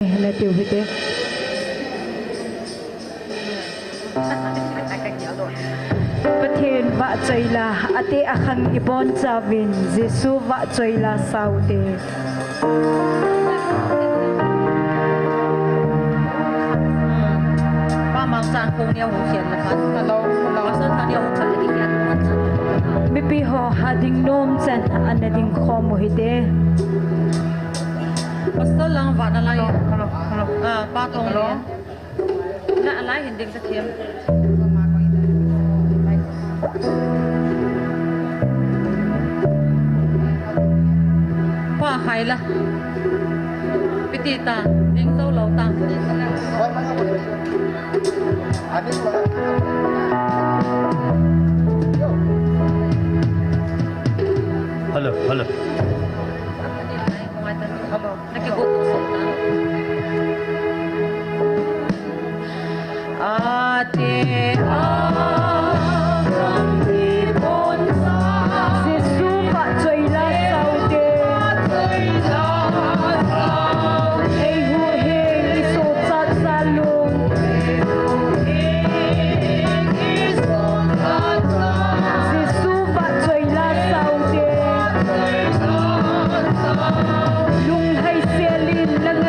Hela tiêu hư tế Pathin va choila ate akhang ibon chavin Jesu va choila saute ba mang sang kung niya ho siya lahat kalau sa kanya ho kali iyan mipi ho hading nom chan anading khomo hite basta lang va na lang pa tong lo na alai hinding sa thiam pa khai la pitita ding tâu lâu tang Halo, halo. Ate akan ibon sa Jesu va choila saute ei hu he iso chat salung Jesu va choila saute lung hai selin lang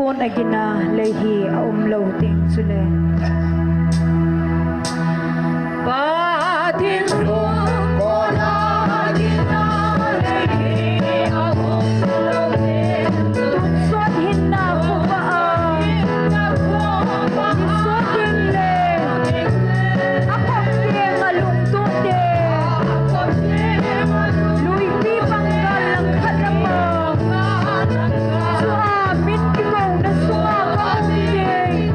Pon agina lehi umlaw ting sule. Patin sumbola gina lehi umlaw ting Tunsod hinna ko baa. Tunsod hinle. Ako kaya malungtod Luy di panggal ang kalamang. Suamin ikaw na sumaka undi.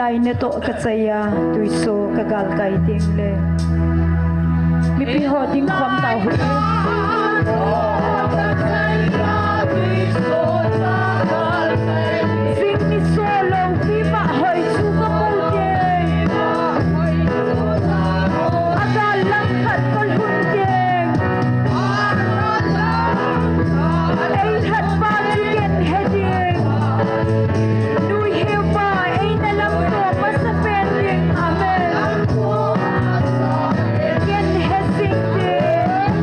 Lai na to katsaya tuiso kagal kay tingle. Mi piho ding kwam tao hu. Sing ni solo viva hoy suka pudeng. Adal lang kat kol hundeng. Ay hat pa chicken heading. Nui hiwa ay nalam to masapending amen. Yen hesing din.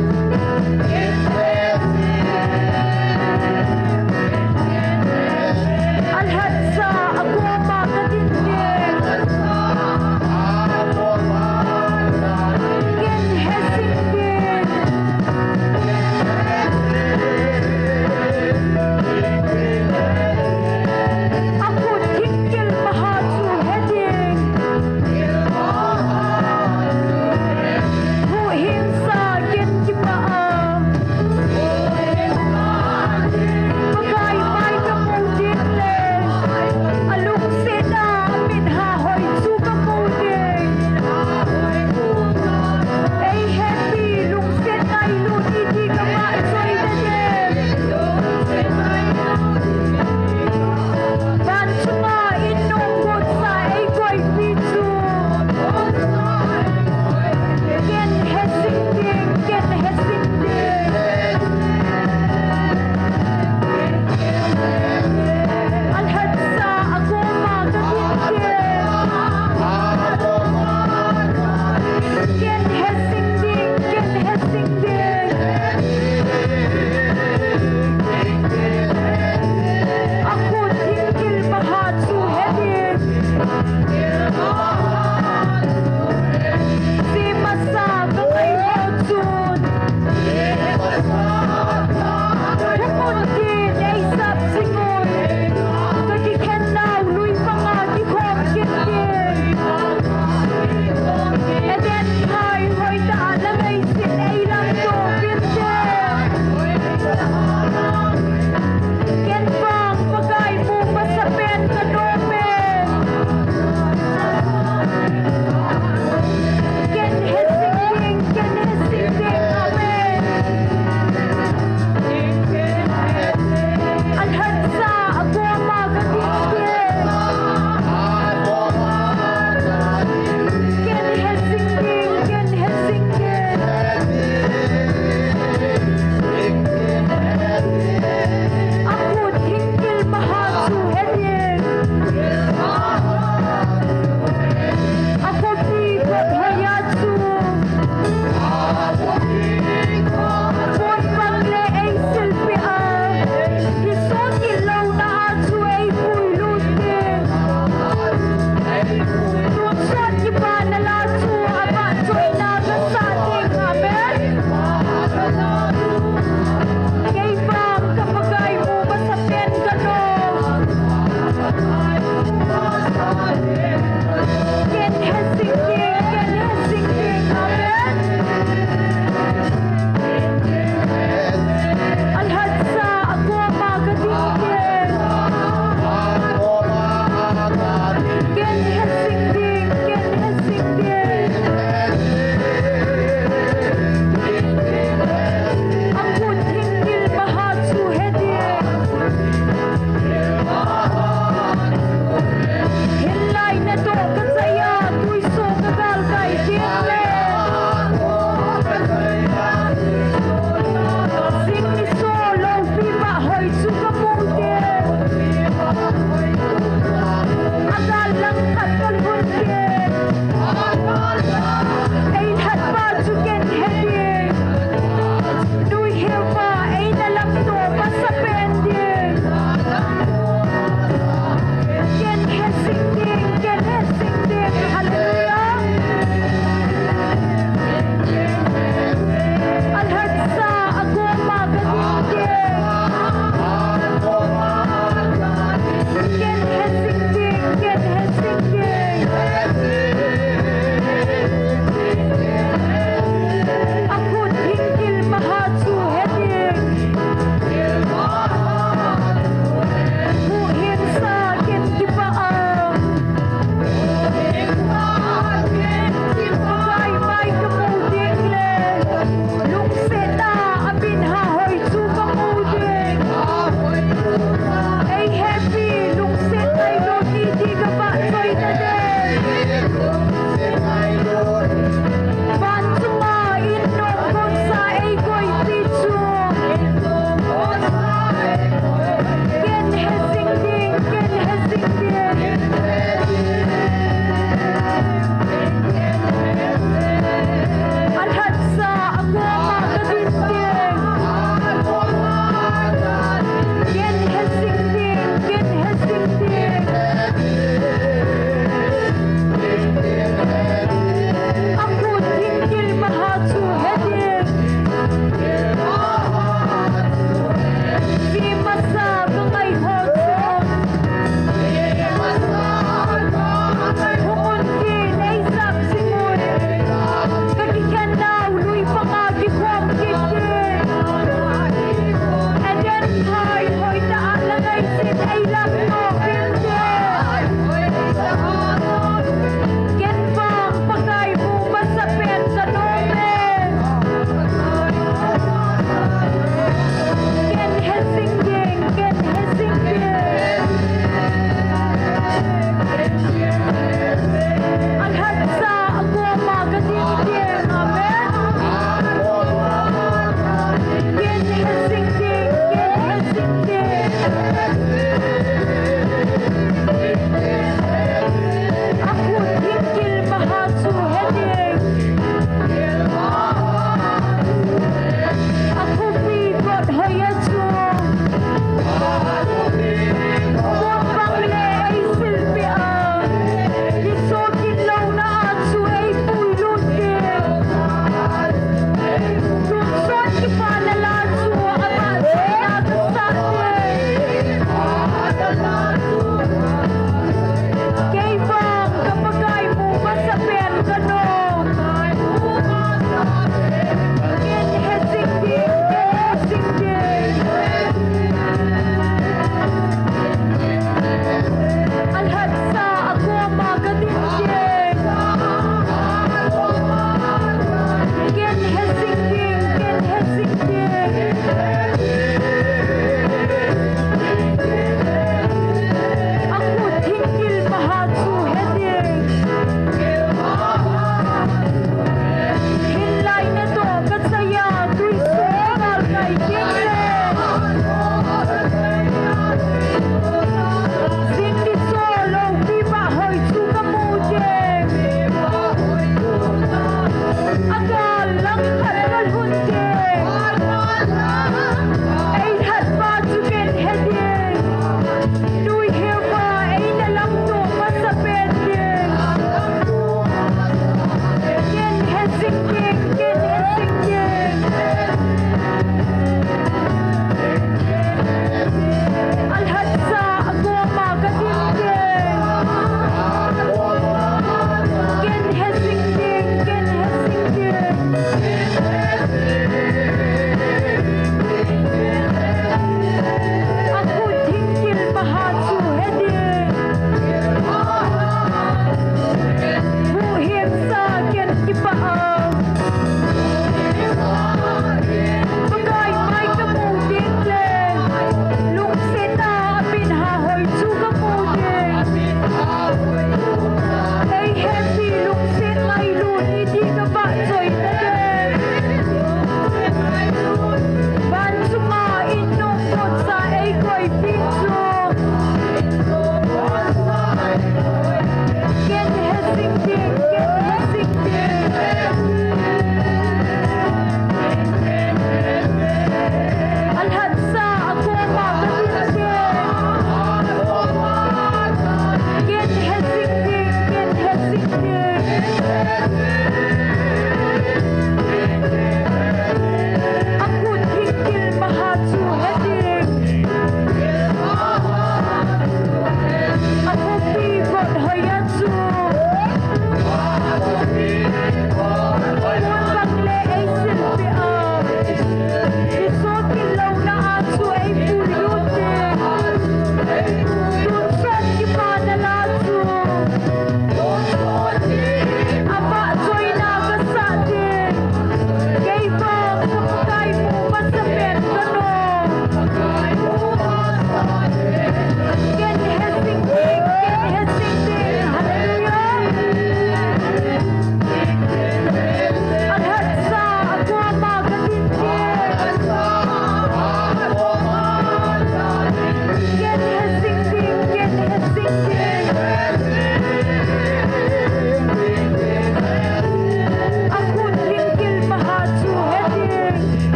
Hãy subscribe cho kênh Ghiền Mì Gõ để không bỏ lỡ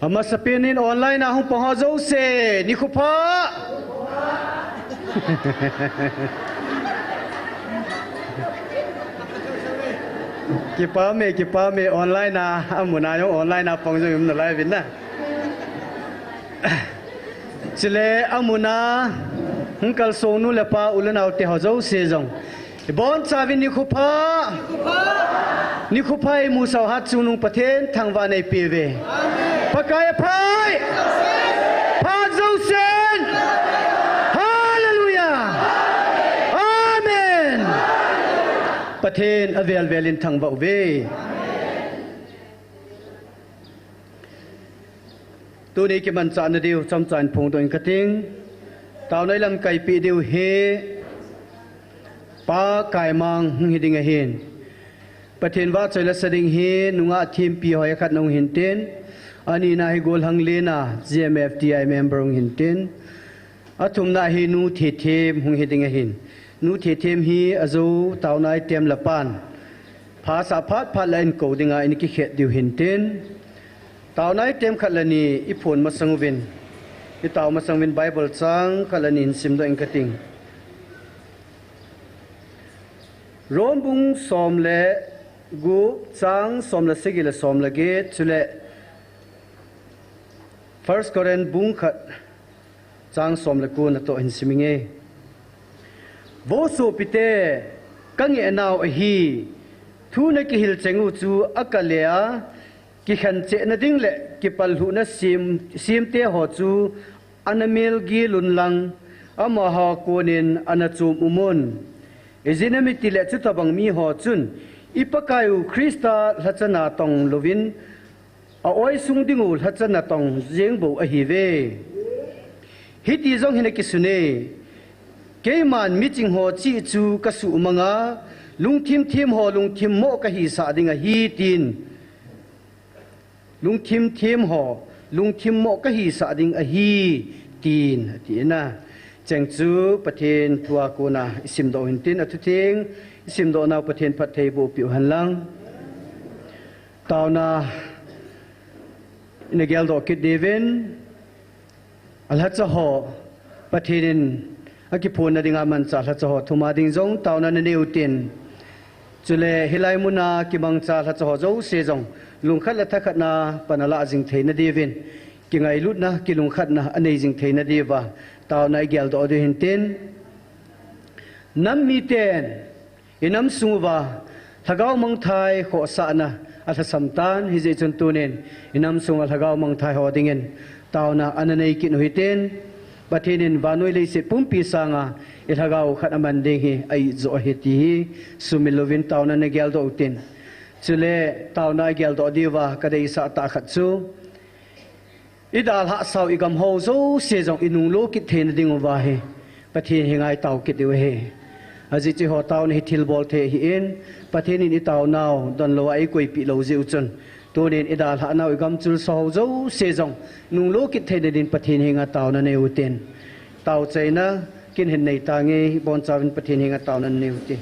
Ama sapinin online na hong panghazaw se ni ko pa. Kipa me online na amuna yung online na panghazaw yung na live na. Sile amuna hong kalsonu lepa ulan auti hazaw se zong. Ibon sabi ni ko pa. Ni ko pa ay musaw hat sunung paten thangwa na ipiwe. Pakaya pai. Hazaw sen. Hallelujah. Amen. Paten avel velin thangwa uwe. Tu ni ki man cha na diu chom chan phung doin kating. Tao noi lam kai pi diu he. Pa kai mang hiding a hin. Patin wa choi la sading hi nunga thim pi hoi khat nong hin ten ani na hi gol hang le na GMFTI member ong hin ten athum na hi nu the them hung hiding a hin nu the them hi azo taw nai tem la pan pha sa phat phat lain ko dinga in ki khet diu hin ten taw nai tem khat la ni i phon ma sangwin i taw ma sangwin Bible chang khalanin sim do eng kating rom bung som le gu chang som la sigil som la ge chule first Korean bung khat chang som la ku na to hin siminge vo so pite kang e naw a hi thu na ki hil chengu chu akalea ki khan che na ding le ki pal hu na sim te ho chu anamil gi lunlang ama ha konin anachum umun ezinamiti le chu tabang mi ho chun ipakayu Krista lachana tong lovin a oi sung dingu lachana tong jengbo a hi ve hiti jong hina kisune keiman meeting ho chi chu kasu manga lungthim thim ho lungthim mo ka hi sa dinga hi tin lungthim thim ho lungthim mo ka hi sa ding a hi tin tina chengchu pathin thua kuna isim do hintin athuting isim do na pathin pathei bo piu hanlang tauna inagel do kit devin alhacha ho pathin akipon na dinga man cha alhacha ho thuma ding jong tauna na neutin chule hilai muna kimang cha alhacha ho zo se jong lungkhat la thakhat na panala jing theina devin kingai lut na kilungkhat na anei jing theina dewa tao nai gel do de hinten nam mi ten inam sungwa thagau mang thai kho sa na atha samtan hi je chun tunen inam sungal thagau mang thai ho dingen tao na ananei kin huiten pathinin vanoi le se pumpi sanga i thagau khat aman ding hi ai zo heti hi sumilovin tao na ne gel do utin chule tao na gel do diwa kadai sa ta khat chu idal ha sau igam ho zo se jong inung lo ki then ding wa he pathin hingai taw ki de he aji chi ho taw ni thil bol the hi in pathin ni taw naw don lo ai koi pi lo je uchun to nen idal ha naw igam chul so zo se jong nung lo ki the din pathin hinga taw na ne uten taw chaina kin hin nei ta nge bon chawin pathin hinga taw na ne uti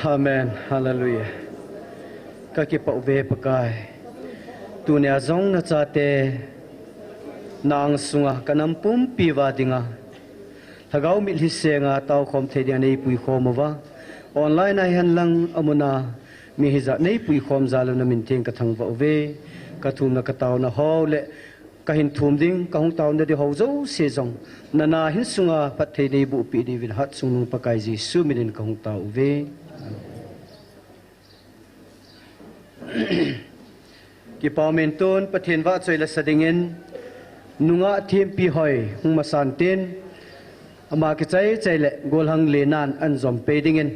Amen. Hallelujah. Các cái bảo vệ bậc ai, tu nhà giống na cha te, nang sunga kanam pum piwa dinga. Thagau mit hi senga tau khom the dia nei pui khom wa. Online ai han lang amuna mi hi za nei pui khom zalo na min teng ka thang wa ve, ka thum na ka tau na ho le ka hin thum ding ka hong tau na di ho zo se zong. Na na hin sunga pat the nei bu pi di vil hat sung nung pakai ji su min ka hong tau ve. Ki paumenton pathen wa choi la sadingen nunga thim pi hoi hung masan ten ama ki chai le gol hang le nan an zom pe dingen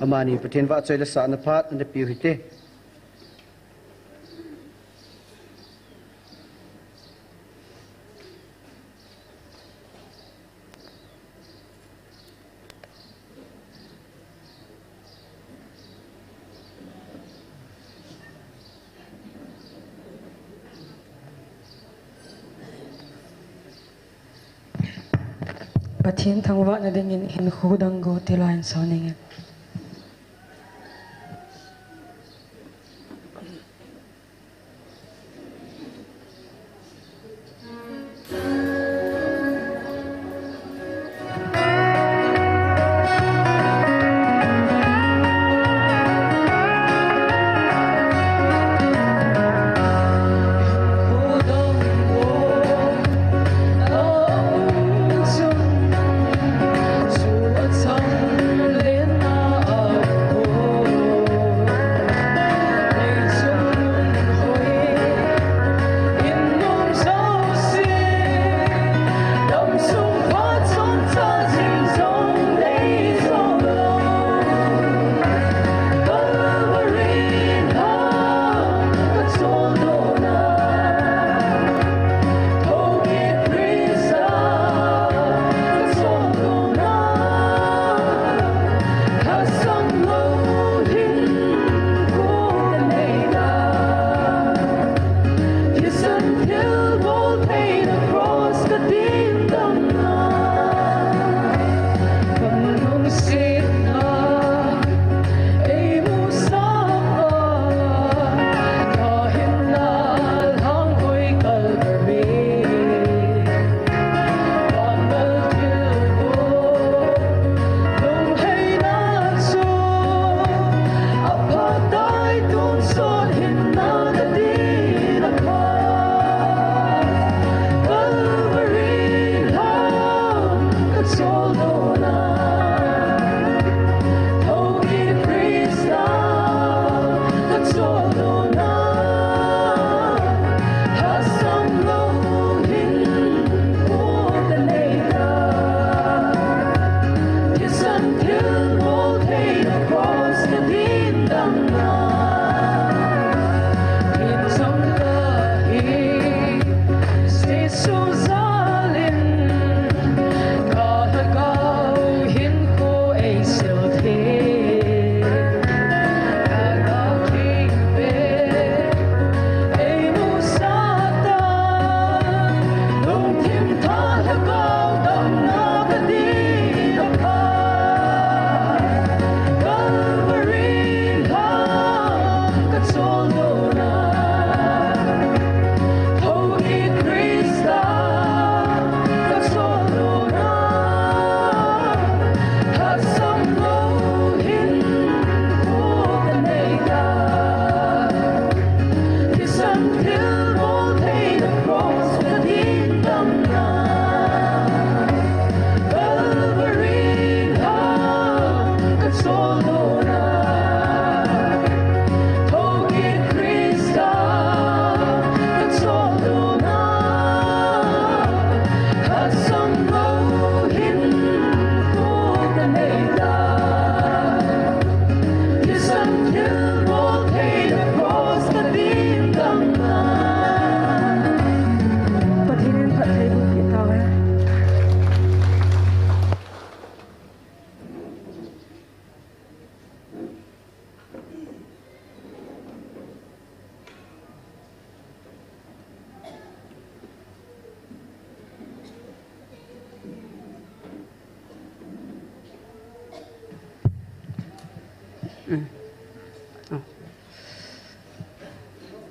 amani pathen wa choi la sa na phat an pi hi te Pathian thangwa na dingin hin khudang go tilain soning.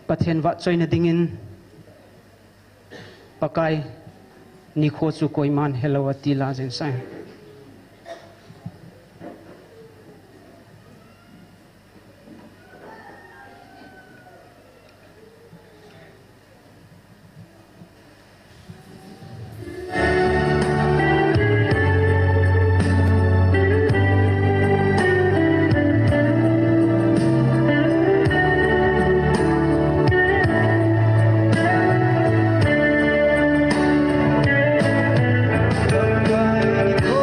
Pathian va choi na dingin pakai ni kho chu koi man hello atila jen sai Pakai ni kho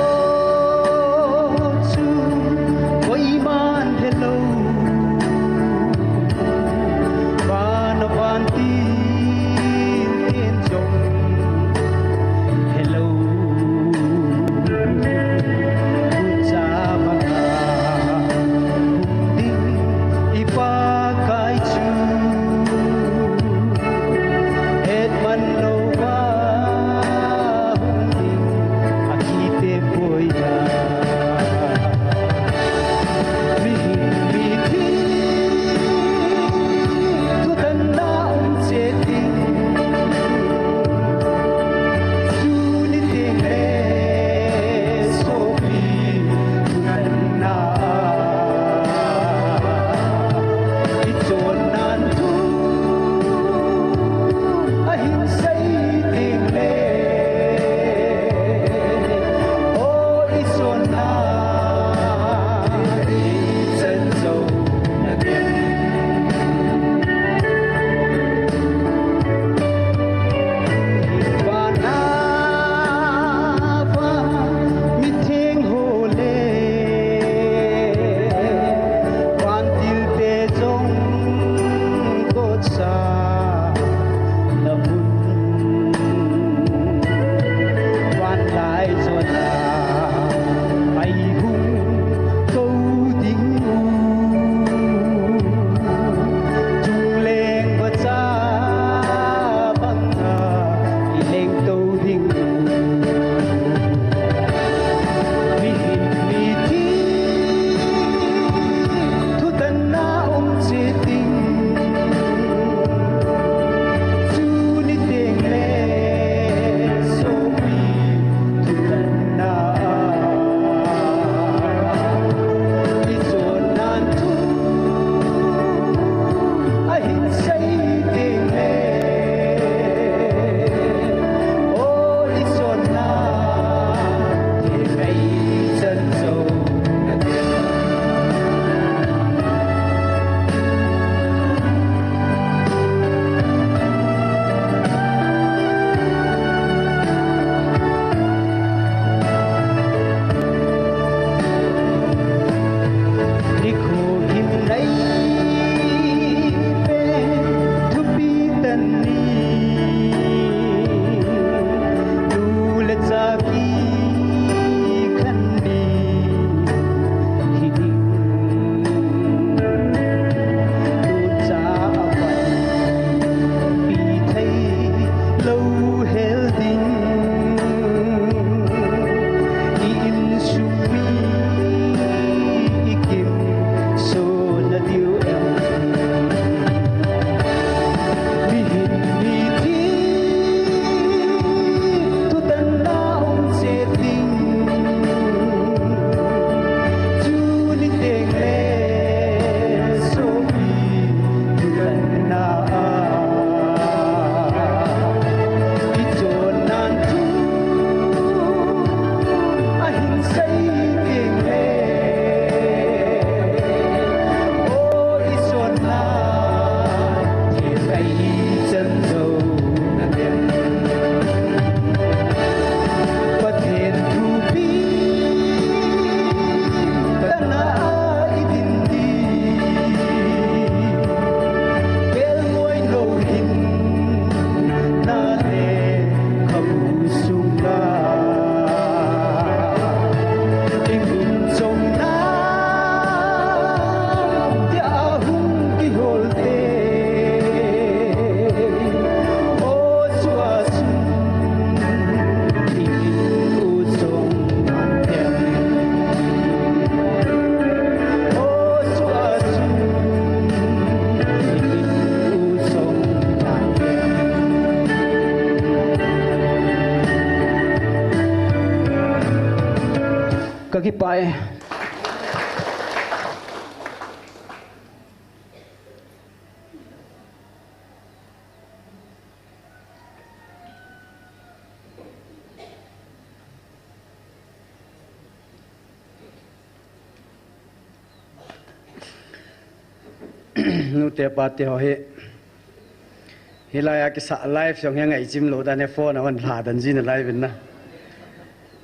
kaki pae nu te pa te ho he hilaya ki sa live song yang ngai jim lo da ne phone on la dan jin live na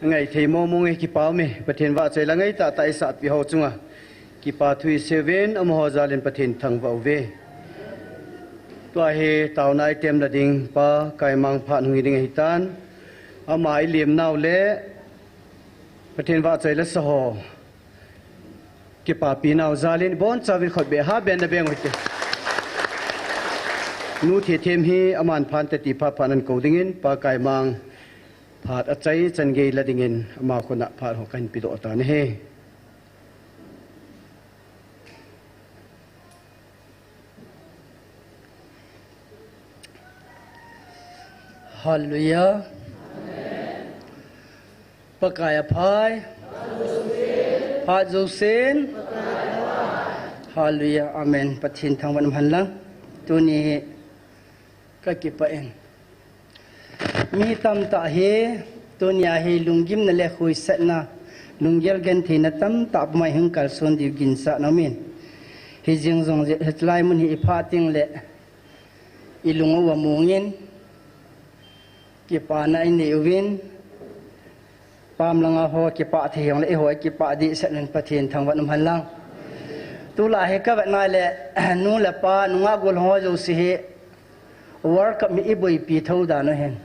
ngai thei mo mo ngai ki pa me pathen wa chei la ngai ta ta isa pi ho chunga ki pa thui 7 am ho zalin pathen thang wa ve to he taw nai tem la ding pa kai mang pha ngi ding hi tan amai liam naw le pathen wa chei la sa ho ki pa pi naw zalin bon chawin khot be ha ben na beng hote nu the them hi aman phan te ti pha phanan ko dingin pa kai mang phat a chai chan ge la dingin ama khona phat ho kan pi do ta ne he hallelujah pa kai phai phat zo sen hallelujah amen pathin thang wan han lang tu ni ka ki pa en mi tam ta he tunia he lungim na le khui sat na lungyal gan the na tam ta mai hang kal son di gin sa na min hi jing zong je hetlai mun hi pha ting le ilung wa mungin ki pa na ni win pam langa ho ki pa the yang le ho ki pa di sat nan pathin thang wan han lang tu la he ka ba na le nu la pa nu nga gol ho jo si he work mi iboi pi thau da no hen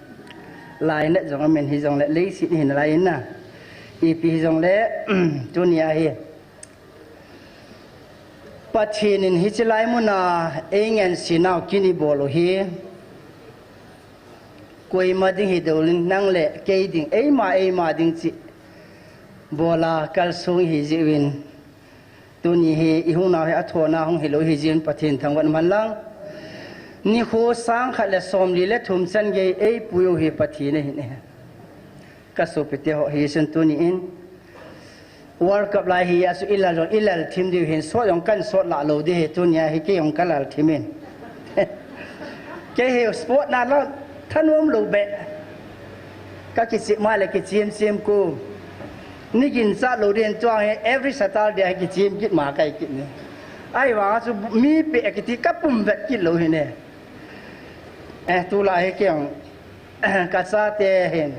lai na jong men hi jong le le si hin lai na i pi jong le tunia hi pathin in hi chlai mu na engen sinau kini bolo hi koi ma ding hi dolin nang le ke ding e ma ding chi bola kal sung hi jiwin tuni hi i hu na hi athona hong hi lo hi jin pathin thang wan man lang ni kho sang khat le som li le thum chan ge ei puyo hi pathi ne hi ne ka so pete ho hi san tu ni in world cup lai hi asu ilal thim di hin so yong kan so la lo de he tu nya hi ke yong kalal thimin ke he sport na lo thanom lo be ka ki si ma le ki sim ko ni gin sa lo den chwa he every saturday ki sim kit ma kai kit ne ai wa su mi pe ki ti kapum vet kit lo hi ne tu la he kyang ka sa te hen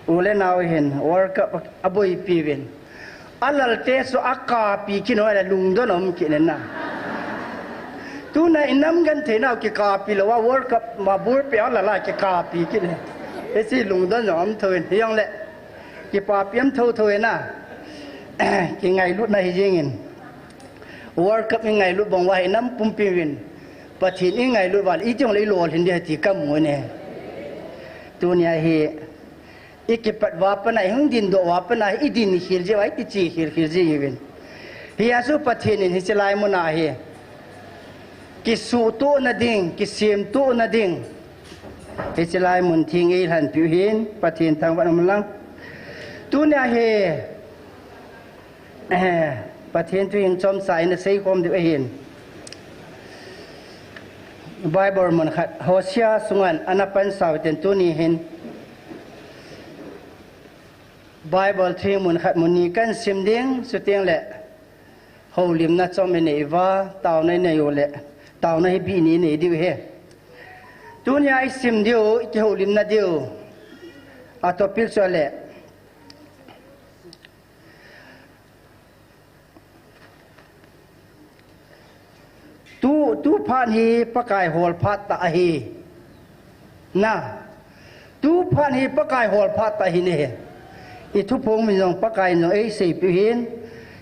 ule naw hen world cup aboi pi wen alal te so akka pi kino ala lung do nom kinen na tu na inam gan the naw ki ka pi lo wa world cup ma bur pe ala la ki ka pi kin e si lung do nom thoin yang le ki pa piam thoi na ki ngai lut na hi jingin world cup ngai lut bong wa inam pum pi wen pathin i ngai lu wal i jong le lol hin de ti kam mo ne tu nya hi ikipat wa pa nai hung din do wa pa nai i din hil je wai ti chi hil je yin hi asu pathin in hi chlai mo na hi ki su to na ding ki sim to na ding hi chlai mun thing i han pi hin pathin thang wan am lang tu nya hi pathin tu in chom sai na sei kom de hin Bible man khat Hosea sungan anapan sawten tu ni hin Bible thi mun khat mun ni kan sim ding su tiang le holim na chom ne wa taw nei ne yo le taw nei bi ni ne di he tu nya I sim dio ki holim na dio atopil so le tu phan hi pakai hol phat ta hi na tu phan hi pakai hol phat ta hi ne i thu phong mi jong pakai no ei sei pi hin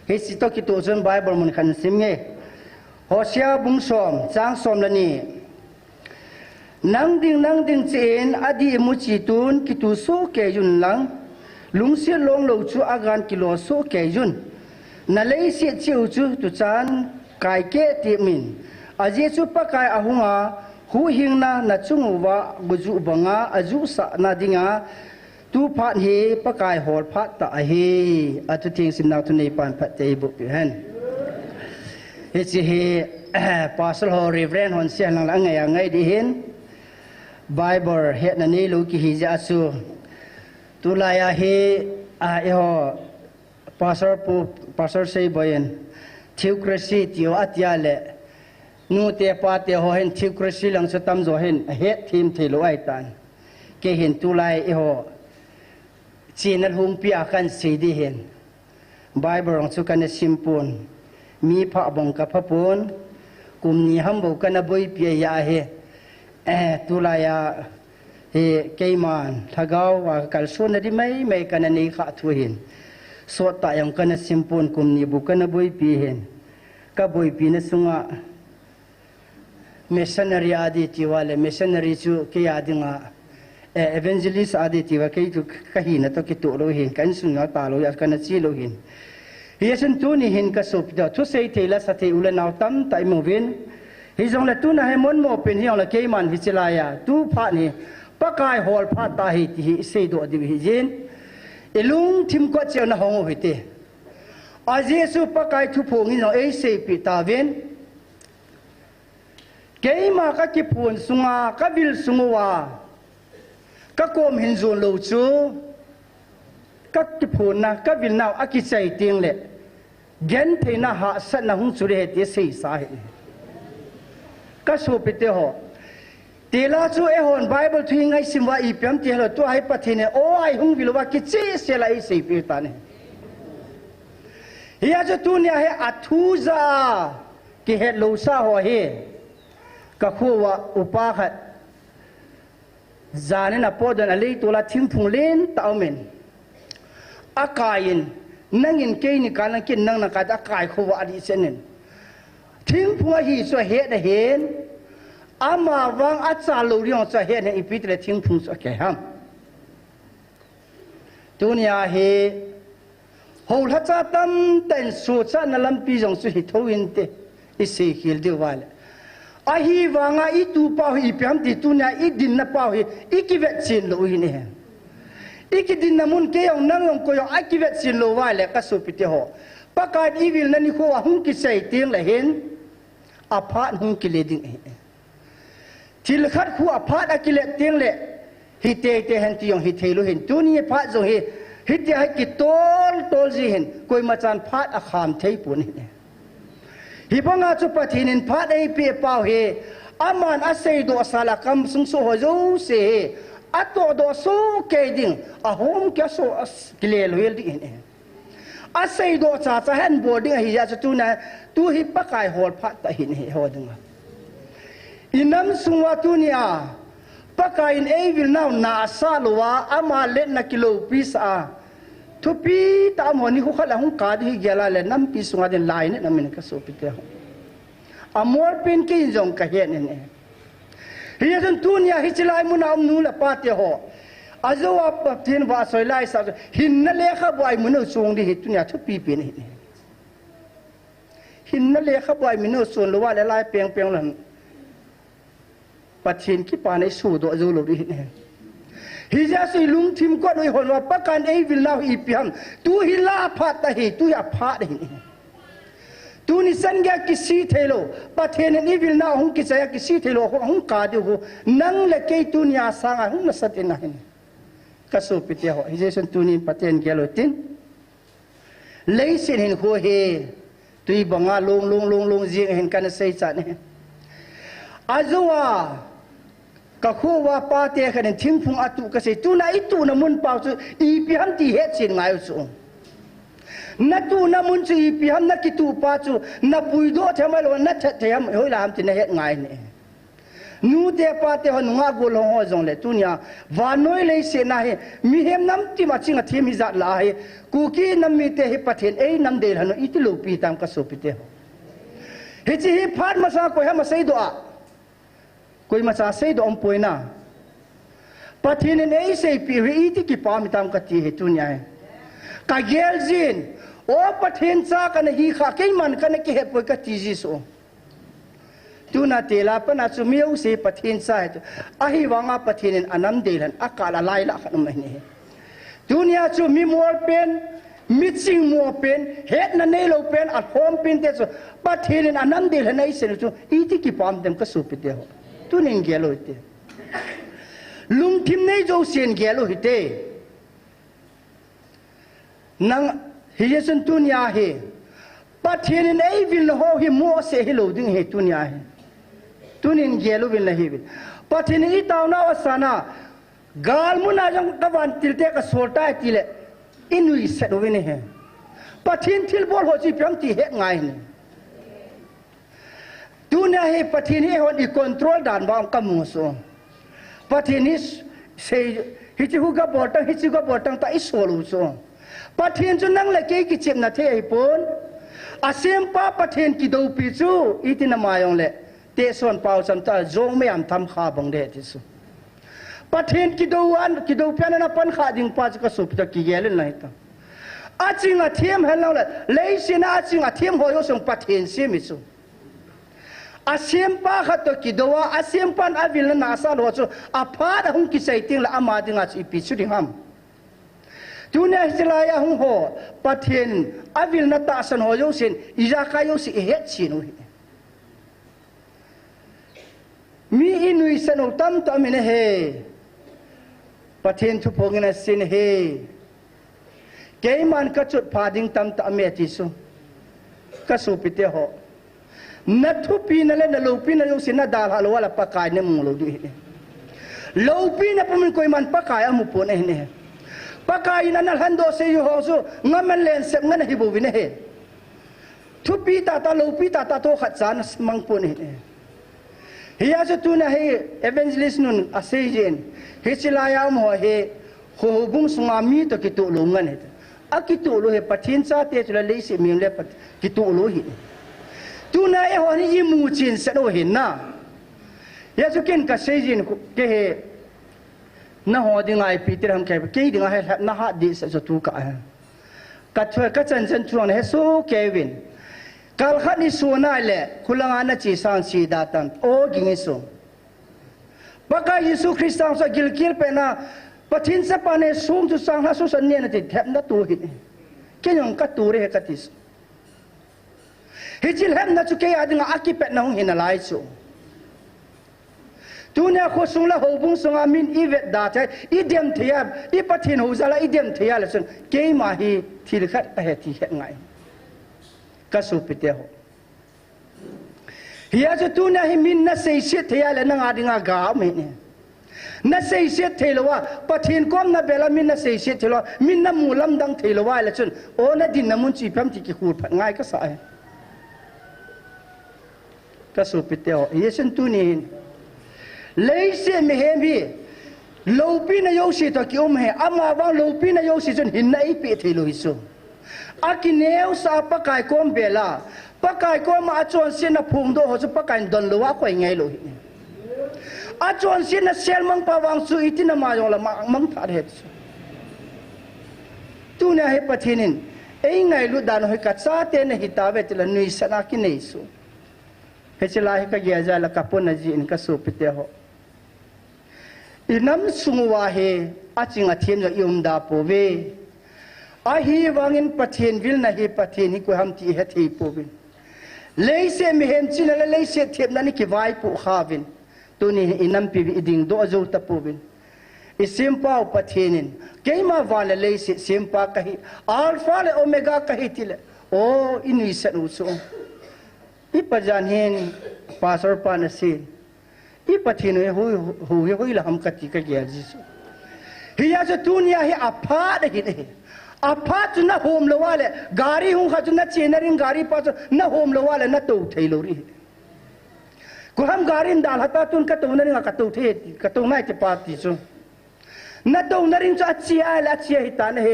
he si to ki to jon bible mun khan sim nge Hosea bung som chang som la ni nang ding chen adi mu chi tun ki tu so ke yun lang lung se long lo chu agan kilo so ke yun na lei se chiu chu tu chan kai ke ti min aje chu pakai ahunga hu hingna na chungwa buju banga aju sa na dinga tu phat hi pakai hol phat ta hi atu ting sim naw tu nei pan phat te bu pi hen he chi hi pasal ho reverend hon sia lang la ngai di hin bible het na ni lu ki hi ja su tu la ya hi e ho pastor sei boyen theocracy tio atia le nu te pa te ho hen theocracy lang sa tam zo hen het thim the lo ai tan ke hen tu lai e ho chin al hum pia kan si di hen bible rong chu kan simpun mi pha bong ka pha pon kum ni ham bo kan boi pia ya he tu la ya he keiman thagau wa kal sun di mai kan ni kha thu hin so ta yang kan simpun kum ni bu kan boi pi hen ka boi pi na sunga missionary adi ti wale missionary chu ke adinga evangelist adi ti wa ke tu ka hi na to ki tu lo hin kan sunga ta lo ya kan chi lo hin hiasan tu ni hin ka sop da thu sei thela sa the ula naw tam tai mo vin hi jong la tu na he mon mo pen hi la ke man hi chila ya tu pha ni pakai hol pha ta hi ti sei do di hi jin elung thim ko cheu na hong hi te a jesu pakai thu phong hi no ei sei pi ta ven keima ka ki phun sunga ka bil sungwa ka kom hin zon lo chu ka ki phun na ka bil naw a ki chai ting le gen theina ha sa na hung chu re he te sei sa he ka so pi te ho tela chu e hon bible thu ngai simwa I pyam ti helo to hai pathine o ai hung bilwa ki chi se lai sei pi ta ne hiya chu tu nya he athu za ki he lo sa ho he ka khuwa upa khat zane na podon ali tola thimphung len taumen akayin nangin ke ni kalan kin nang na ka da kai khuwa adi senen thimphung hi so he da hen ama wang acha lo riong cha he ne ipitre thimphung so ke ham dunia he hol ha cha tam ten su cha na lam pi jong su hi thoin te isi khil de wala ahi wanga I tu pa hi pyam ti tu nya I din na pa hi ikivet chin lo hi ne iki din na mun ke yong nang yong ko yong akivet chin lo wa le ka su pi te ho pakai I vil na ni ko hung ki sei ting la hen aphat hung ki le ding til khat khu aphat akile ting le hi te hen ti yong hi the lo hen tu ni pha zo hi te hai ki tol ji hen koi ma chan phat a kham thei pun hi hi banga chu pathinin phat ei pe pau he aman a sei do sala kam sung so ho zo se ato do so ke ding a hom kya so kile loel ding he a sei do cha hen boarding hi ya chu na tu hi pakai hol phat ta hin he ho ding inam sungwa tu nia pakai in ei vil now na sa lowa ama let na kilo pisa thupi ta mo ni khu khala hung ka di gela le nam pi sunga den lai ne namin ka so pite amor pin ki jong ka he ne hi jan tunia hi chilai mu na nu la pa te ho azowa pa tin wa soi lai sa hin na le kha bai mu no sung di hi tunia thupi pin hi hin na le kha bai mu no sun lo wa le lai peng lan pathin ki pa nei su do zo lo di ne hi ja si lung thim ko doi hon wa pakan ei vil law I piam tu hi la phat ta hi tu ya phat hi tu ni san ga ki si thelo pathen ni vil na hung ki cha ki si thelo hung ka de ho nang le ke tu nya sa nga hung na sat na hin ka so pi te ho hi je san tu ni pathen gelo tin lei sin hin ho he tui banga long ji hin kan sei cha ne azuwa ka khuwa pa te khan thimphung atu ka sei tu na I tu na mun pau chu I piam ti he chin ngai chu na tu na mun chu I piam na ki tu pa chu na pui do thamalo na them hoi lam ti na he ngai ne nu te pa te hon nga gol ho jong le tu nya wa noi le se na he mi hem nam ti ma chinga themi za la he ku ki nam mi te he pathen ei nam de hano I ti lo pi tam ka so pi te he chi hi phat ma sa ko ha ma sei do a koi ma cha sei do om poina pathin nei sei pi ri ti ki pa mi tam ka ti he tu nya ka gel jin o pathin cha ka na hi kha ke man ka na ki he poi ka ti ji so tu na te la pa na chu miu se pathin sa a hi wanga pathin anam de lan akala lai la khan mai ne ตุนยาจูมีมัวเป็นมิจิงมัวเป็นเฮ็ดนั่นนี่เราเป็นอัดพร้อมเป็นเตจูปะเทนินอันนั้นเดียร์ในเสนจูอีที่กี่ปามเต็มก็สูบไปเดียวตุนิงเกลูเตลุงทิมในโจเซียนเกลูฮิเตนังฮิเยสันตุนยาเฮปะเทนินไอวิลโฮฮิมัวเสฮิโลดึงเฮตุนยาเฮตุนินเกลูวิลนะฮิวิปะเทนินอีตาวนาวสานากาลมุนาจังตะวันติลเตกสอลตาติเลอินุยเสดวินเฮปะเทนินทิลบอลโฮจิเปียมติเฮง่ายนี่ตุนยาเฮปะเทนินเฮวันอีคอนโทรลดานบางกำมุสโอปะเทนินเซฮิจิฮุกะบอตังฮิจิกะบอตังตาอิโซลูโซปะเทนินจุนังเลเกกิเจ็บนาเทไอปนอาเซียมป้าปะเทนินกิดูปิจูอีตินามายองเลเตส่วนเปล่าสัมตาโจงไม่อันทำข้าบังเดติสุปะเทนกิดูอันกิดูเพียงนั้นปันขาดิ่งป้าจะกระสุบจะกี่เยลินไหนตั้งอาจิงอาเทียมเห็นแล้วเลยเลยสินะอาจิงอาเทียมหัวโยส่งปะเทนเสียมิสุอาเซียมป้าขัดตัวกิดูอาเซียมปันอาวิลนาซาโลจูอาพาดหุ่งกิใส่ติงละอามาดิ่งอาจิปิสุดิฮัมทุนเนี่ยจะลายหุ่งหัวปะเทนอาวิลนาตาสันหัวโยสินอิจาคายโยสิเฮ็ดชินุมีอินุยสนุตั้มตั้มเนี่ยเฮปะเทนทุพงนะสินเฮเกยมันก็จุดพาดิ่งตั้มตั้มเมติสุก็สูปิเตหอนัททุปีนั่นแหละนัลูปีนั่นยงสินนัดดาลฮัลวะละปะกายเนี่ยมึงรู้ดิลูปีนั่นผมก็มันปะกายอามุปนเองเนี่ยปะกายนั่นฮันโดเซยูฮอซูงั้นมันเลนเซงั้นฮิบูวินเฮทุปีตาตาลูปีตาตาโตขัดสานมังปนเองเฮียจะตูน่ะเฮเอเวนจลิสนุนอาเซียนเฮชิลายามหัวเฮโฮบุงสงามีตัวกิตุลุงกันเฮอากิตุลุเฮปะทินซาเตจุลเลสิมีมเลปะกิตุลุเฮตูน่ะเอหัวนี่ยิมูจินเสโนเห็นนะเฮียจะกินกับเซียนเกเฮน่าหัวดิ่งไอปีติรำแกเกยดิ่งไอน่าฮัดดิสจะตูกะกัดช่วยกัดจันจันช่วงเฮโซเควินกาลขัดนิส่วนนั่นแหละคุณลังอันนั้นจีสังสีดาตันโอ้กิงส่งปะกายยิสุคริสต์สังกิลกิลเป็นนะปะทินสัปานเนสูงจุสังหาสุสันเนียนติดแทบนัดตัวหินแค่ยังกัดตัวเรกัดทิสฮิจิลเห็นนัดจุเกียดิ่งอากิเป็ดน้องเห็นอะไรส่งตัวเนี่ยคนส่งละหูบุ้งส่งอามินอีเวดดาใจอีเดียมเทียบอีปะทินหูซาละอีเดียมเทียบเลยส่งเกี่ยมาฮีทีละขัดเหตุที่เห็นไงก็สูบไปเดียวเฮียจะตัวเนี่ยมินน่าเสียเสียเทียเลยนั่งอาดิ่งอากาศไม่เนี่ยน่าเสียเสียเทียเลยว่าปะเทียนก้มน่าเบลามินน่าเสียเสียเทียเลยมินน่ามูลำดังเทียเลยว่าเลยจนโอ้น่าดินน่ามุนจีบพัมที่กี่ขูดง่ายก็สายก็สูบไปเดียวเฮียฉันตัวนี้เลยเสียไม่เห็นพี่ลูปีน่าโยสิตัวกี่อมเหอามาวังลูปีน่าโยสิจนหินน่าอีเปียเทียเลยส่งอากินเนวสาปะกายก้มเบล่าปะกายก้มอาจวนเสียนพุ่งโดหัวจะปะกายดนลัวก็ยังไงลูกอาจวนเสียนเซลมังปะวังสุอิตินามาจงละมังถาดเหตุตัวเนี่ยให้ปะเทนินเองไงลูกดานให้กัดซาเตนหิตาเวติละนุยสนากินเนสุเฮจิลาให้กัเยจาละกับปนจีนกัสูปิเตหออินัมสุงวาเฮอาจิงอาเทียนจะยมดาโปเวอาฮีวังอินปะเทนวิลนะฮีปะเทนิกุฮัมตีเฮตีปูวินเลยเสมิเห็นจินละเลยเสเทียบนั่นนี่กิวายปูข้าวินตัวนี้อินัมปีวิดิ่งโดอจูตะปูวินอิสิมปาปะเทนินเกยมาวันละเลยเสสิมปากะฮีอัลฟาและโอเมก้ากะฮีติละโอ้อินุยสันอุสุอีปะจานเฮนปาสอร์ปานสิอีปะเทนหุยละฮัมกะติกะเกียจิสุฮิยาจะตุนยาฮีอาพาดะฮีอาพาจุนนะโฮมละวาเลยการีหุงข้าจุนนะเชนริงการีปัจจุนะโฮมละวาเลยนะตูเทลอรีกูทำการีนดาลฮัตตาตุนกัตูนริงกัตูเทกัตูไม่จะปาติสุนะตูนริงจะอัจฉริยะละอัจฉริยะฮิตานเฮ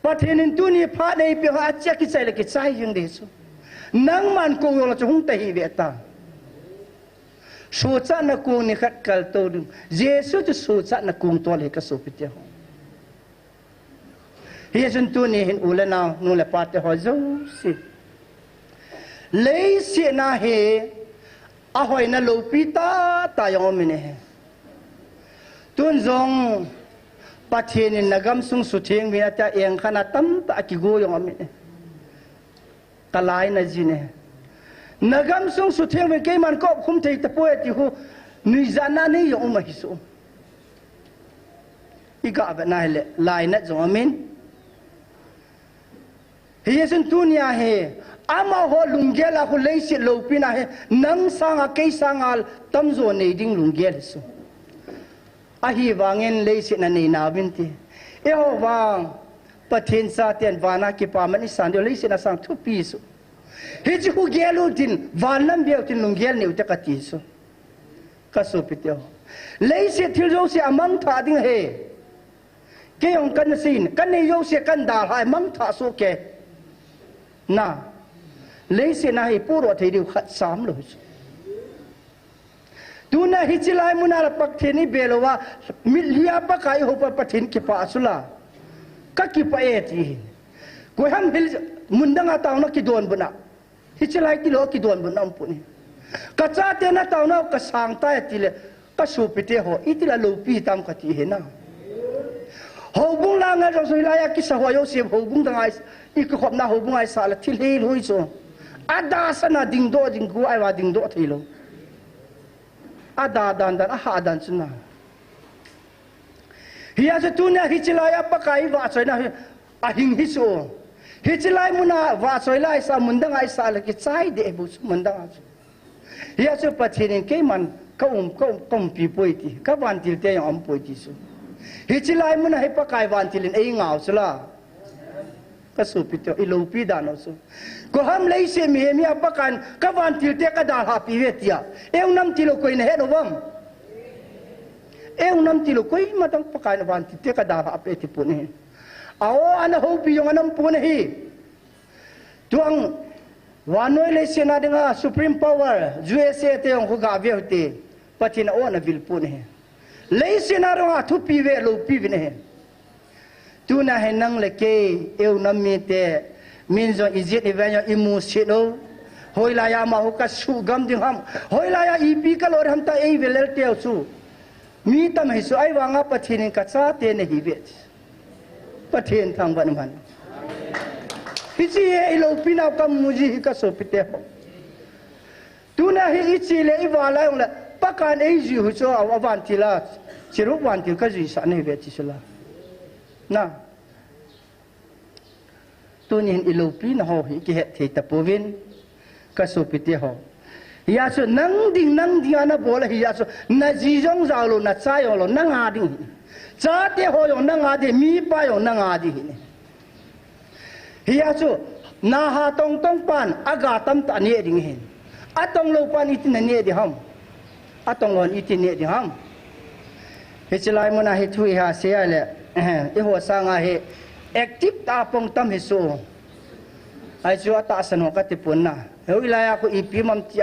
ปัจจุบันตุนี่พาในปีหัวอัจฉริยะกิจใจเลยกิจใจยังเดสุนังมันกูยอมจะหุงเตหิเวตาสูตรนักกูนี่ขัดกัลตูดึงเยซูจะสูตรนักกูตัวเลยก็สูปิเตหเฮียจนตัวนี้เห็นอุลนานูเลปาเตหอจูสิเลยเสียนาเฮอาหอยนาลูปิตาตายอมินเฮตุนจง ปัทนินนักำสุงสุเทียงมีอาจจะเองขนาดตั้มตะกิโกยองมิกลายนะจีเนนักำสุงสุเทียงมีเกมันก็คุ้มใจตะป่วยที่หูนิจานานี่ยองมาฮิสุอีกแบบนั้นเลยลายนัดจงอามินเฮียสันตุนียเฮอามาหัวลุงเกล้าคนเลยสิลูปินะเฮนังสังอาเกสังอาลตั้มโซนในดิ่งลุงเกล้าสุอาฮีวางเงินเลยสินันในนาบินทีเอววางปะเทนซาเตียนวานาคิปามันอิสันเดียวเลยสินาสังทุปีสุเฮจิคูเกลูตินวานน้ำเบียวตินลุงเกล้าเนี่ยอุตกติสุก็สุปิเตียวเลยสิทิลโจสิอามังท่าดิ่งเฮเกี่ยงกันสินกันในโยเสียกันดาลายมังท่าสุเกน่ะเลยสินะให้ผู้รอดให้ดูขัดสามเลยดูนะฮิจิลายมุนาลปักเทนี่เบลว่ามิลยาปักไอหัวปักเทนกิปาสุลาก็กิปาเอตีกูฮัมฮิลมุนดังอาตาวนักกิดวนบุนะฮิจิลายที่โลกิดวนบุนะอุปนิกัจจาเตนะตาวนักก็สังตายที่เลยก็สูบไปเตะหัวอิติละลูปีตามกติเห็นนะหัวบุ้งลางเราสุริยากิสหัวโยเสียหัวบุ้งดังไออีกขอบหน้าหัวบุ้งไอสารที่เลี้ยลุยโซอาดาสนาดิ่งโดดิ่งกูไอว่าดิ่งโดที่โลอาดาดันดันอาหาดันสุนาเฮียจะตุนเนี่ยฮิจิลายปะกายวาสวยนะอาหิงฮิโซฮิจิลายมุนาวาสวยไลสามุนดังไอสารกิใจเดบุสมุนดังเฮียจะปะเทนินเกมันก็ปีป่วยที่ก็วันที่เตียงอมป่วยที่สุฮิจิลายมุนให้ปะกายวันที่ลินเองเอาสุละก็สูปิเตออิลูปีดานอสุก็ห้ามเลยเสียมีเมียปะกันก็วันที่เตียก็ดาลาปีเวทียเอวน้ำที่เราคุยในเหตุวังเอวน้ำที่เราคุยมาตั้งปะกันวันที่เตียก็ดาลาปีที่ปุ่นนี่เอาอันนั้นหูปียงอันนั้นปุ่นนี่จวงวันน้อยเลยเสียนาดึงอ่ะ Supreme Power จูเอเซเตียงหัวกาเวลตีปะทินโอนะวิลปุ่นนี่เลยเสียนาดึงอ่ะทุบปีเวลูปีวินนี่ตูน่าเห็นนั่งเล็กเอวน้ำมีเตมินจงอิจิตอีเวนต์อิมูสิโนหอยลายามาหุกัสสูกำดิ่งฮัมหอยลายาอีปีกลอร์ฮัมตาเอเวลเตียวสูมีตั้มหิสุไอวางปะทินิกัสซาเตนฮิเวตปะทินทางวันมันฮิจิเอโลปินากัมมุจิฮิกัสโอปิเตหตูน่าฮิจิเลอีวาลายองละปะการเอจิหุโซอววันทิลาชิรุวันทิลกัจจิสันฮิเวติสุลาน่ะตัวนี้อิลูปีนหอหิกิเหตุตะปูวินก็สุปิติหอยาสุนั่งดิ่งอันนั้นบอกเลยยาสุนั่งจีจงจาวโลนั่งใจยองโลนั่งอาดิ่งจ้าเตหอยองนั่งอาดิ่งมีป้ายองนั่งอาดิ่งยาสุนาฮาตงปานอากาศตั้มตานี่ดิ่งเห็นอัตงโลปานอิตินนี่ดิ่งฮัมอัตงโลอิตินนี่ดิ่งฮัมเฮจิลายมันอาเหตุทุยหาเสียเลยเอหัวสร้างอาเหตุแอคทีฟตาปงตั้มหิสูไอจัวตาสนุกติปุนนะเฮวิลายาคุอีพีมัมที่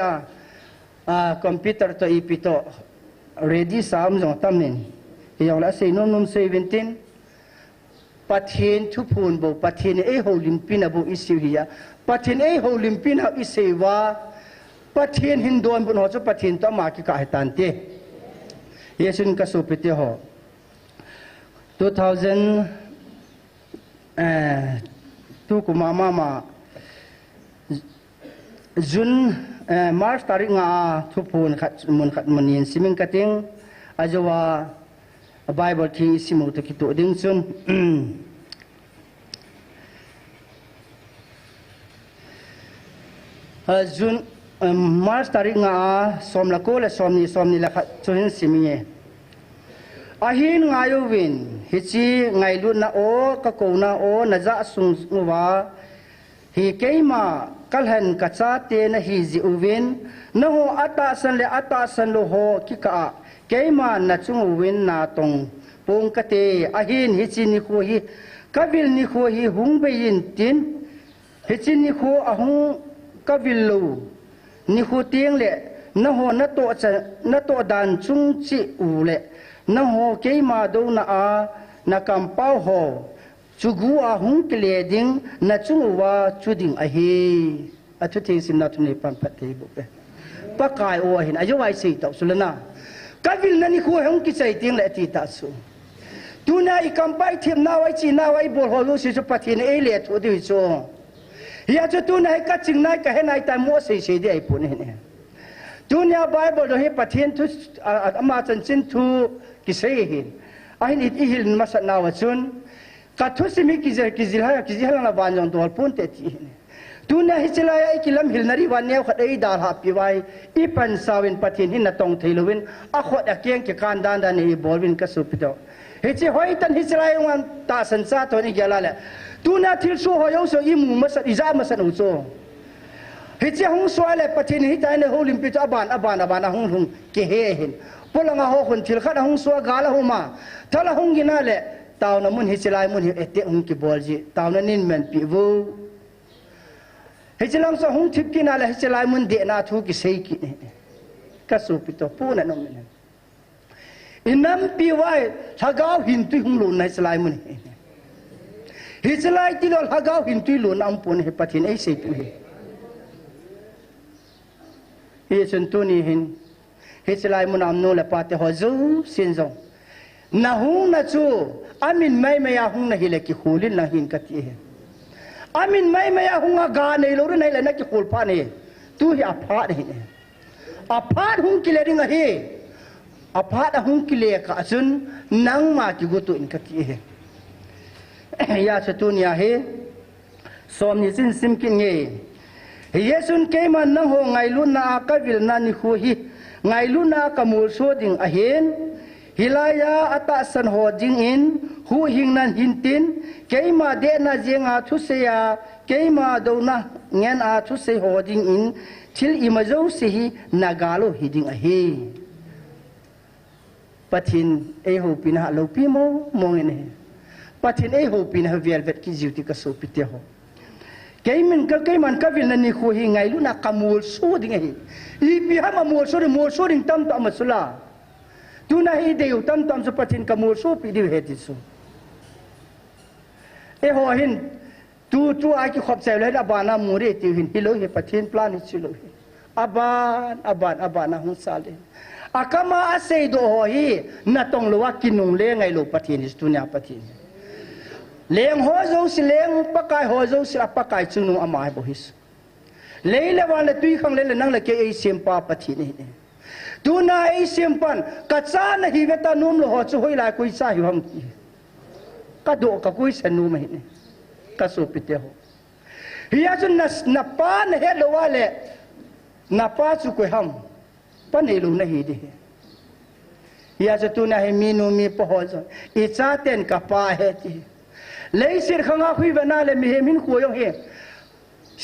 คอมพิวเตอร์ตัวอีพีตัวเรดี้สามจงตั้มนินอย่างละสี่นุ่ม17ปัทเทนทุพูนบุปัทเทนเอโฮลิมปินาบุอิสิวิยาปัทเทนเอโฮลิมปินาอิสิวาปัทเทนฮินโดนบุญหัวจุปัทเทนตัวมากิกาเหตันเตเยสุนกัสุปิเตหอ2000tu ku mama Jun March tarik nga thupun khat manin siming kating ajawa Bible thi simu to kitu ding chun Jun March tarik nga somla ko le somni la khat chun siminge ahin ngayo win hichi ngailu na o ka ko na o na za sung wa hi keima kalhan ka cha te na hi ji uwin na ho ata san lo ho ki ka keima na chung win na tong pong ka te ahin hichi ni ko hi kabil ni ko hi hung be yin tin hichi ni ko ahung kabil lo ni ko tieng le na ho na to dan chung chi u le na ho ke ma do na a na kam pau ho chugu a hung kle ding na chung wa chuding a he a thu thing sim na thu ne pam phat te bu pe pa kai o hin a yo wai sei taw sulana ka vil na ni khu hung ki sei ting le ti ta su tu na I kampai thiam na wai chi na wai bol ho si so pathin e le thu di so ya cho tu na ka ching nai ka he nai ta mo se se di ai pun ne tu na bible do he pathin thu ama chan chin thu ki se hin ai ni I hil ma sa na wa chun ka thu si mi ki zil ha na ban jong dol pun te ti ne tu na hi chila ya ki lam hil nari wan ne khat ei dal ha pi wai I pan sawin pathin hin na tong theilovin a khot a keng ki kan dan dan ni bolwin ka su pi do Hichi hoi tan Israel wan ta san sa to ni gala le tu na thil su ho yo so I mu ma sa I za ma sa no so hichi hung so le pathin hi tai ne holim pi aban hung ke he hin polanga ho khun thil khat hung so gala hu ma thala hung gina le taw na mun hichi lai mun hi ete hung ki bol ji taw na nin men pi vu hichi lang so hung thip ki na le hichi lai mun de na thu ki sei ki ne ka su pi to pu na no men Inam piwai hagau hintui hung lun nai selai mun hi selai ti lol hagau hintui lun ampun he pathin ei sei pu hi sentu ni hin he selai mun am no le pate ho zu sin zo na hung na chu amin mai ya hung na hi le ki khulin na hin ka ti amin mai ya hung ga nei lo nei le na ki khul pa ne tu hi apha hi apha hung ki le ring hi Apad hung kile ka asun nang ma ki gutu in kati he ya satunya he som ni sin sim kin nge yesun ke man nang ho ngai lu na ka vil na ni khu hi ngai lu na ka mul so ding a hen hilaya ata san ho jing in hu hing nan hin tin ke ma de na jenga thu se ya ke ma do na ngen a thu se ho ding in thil I ma zo se hi nagalo hi ding a he Pathin e ho pina lo pi mo ngene pathin e ho pina velvet ki jiuti ka so pi te ho keimin ka keiman ka vil na ni khu hi ngai lu na kamul so ding hi I pi ha ma mo so ding tam tam masula tu na hi de tam tam so pathin kamul so pi di he ti so e ho hin tu ai ki khop sai le da bana mu re ti hin hi lo he pathin plan hi chu lo aban na hun sal akama asay do hi na tong luwa kinung le ngai lo pathin istunya pathin leng ho zo si leng pakai ho zo si pakai chunu amai bo his leile wan le tui khang le nang le ke ei sempa pathin ni tu na ei sempan ka cha na hi veta num lo ho chu hoi lai koi sa hi ham ki ka do ka koi sa nu mai ni ka so pite ho hiya chun na pa na he lo wale na pa chu koi ham panelu na hi de ya cha tu na he minu mi po ho zo I cha ten ka pa he ti lei sir khanga khui bana le mi he min ko yo he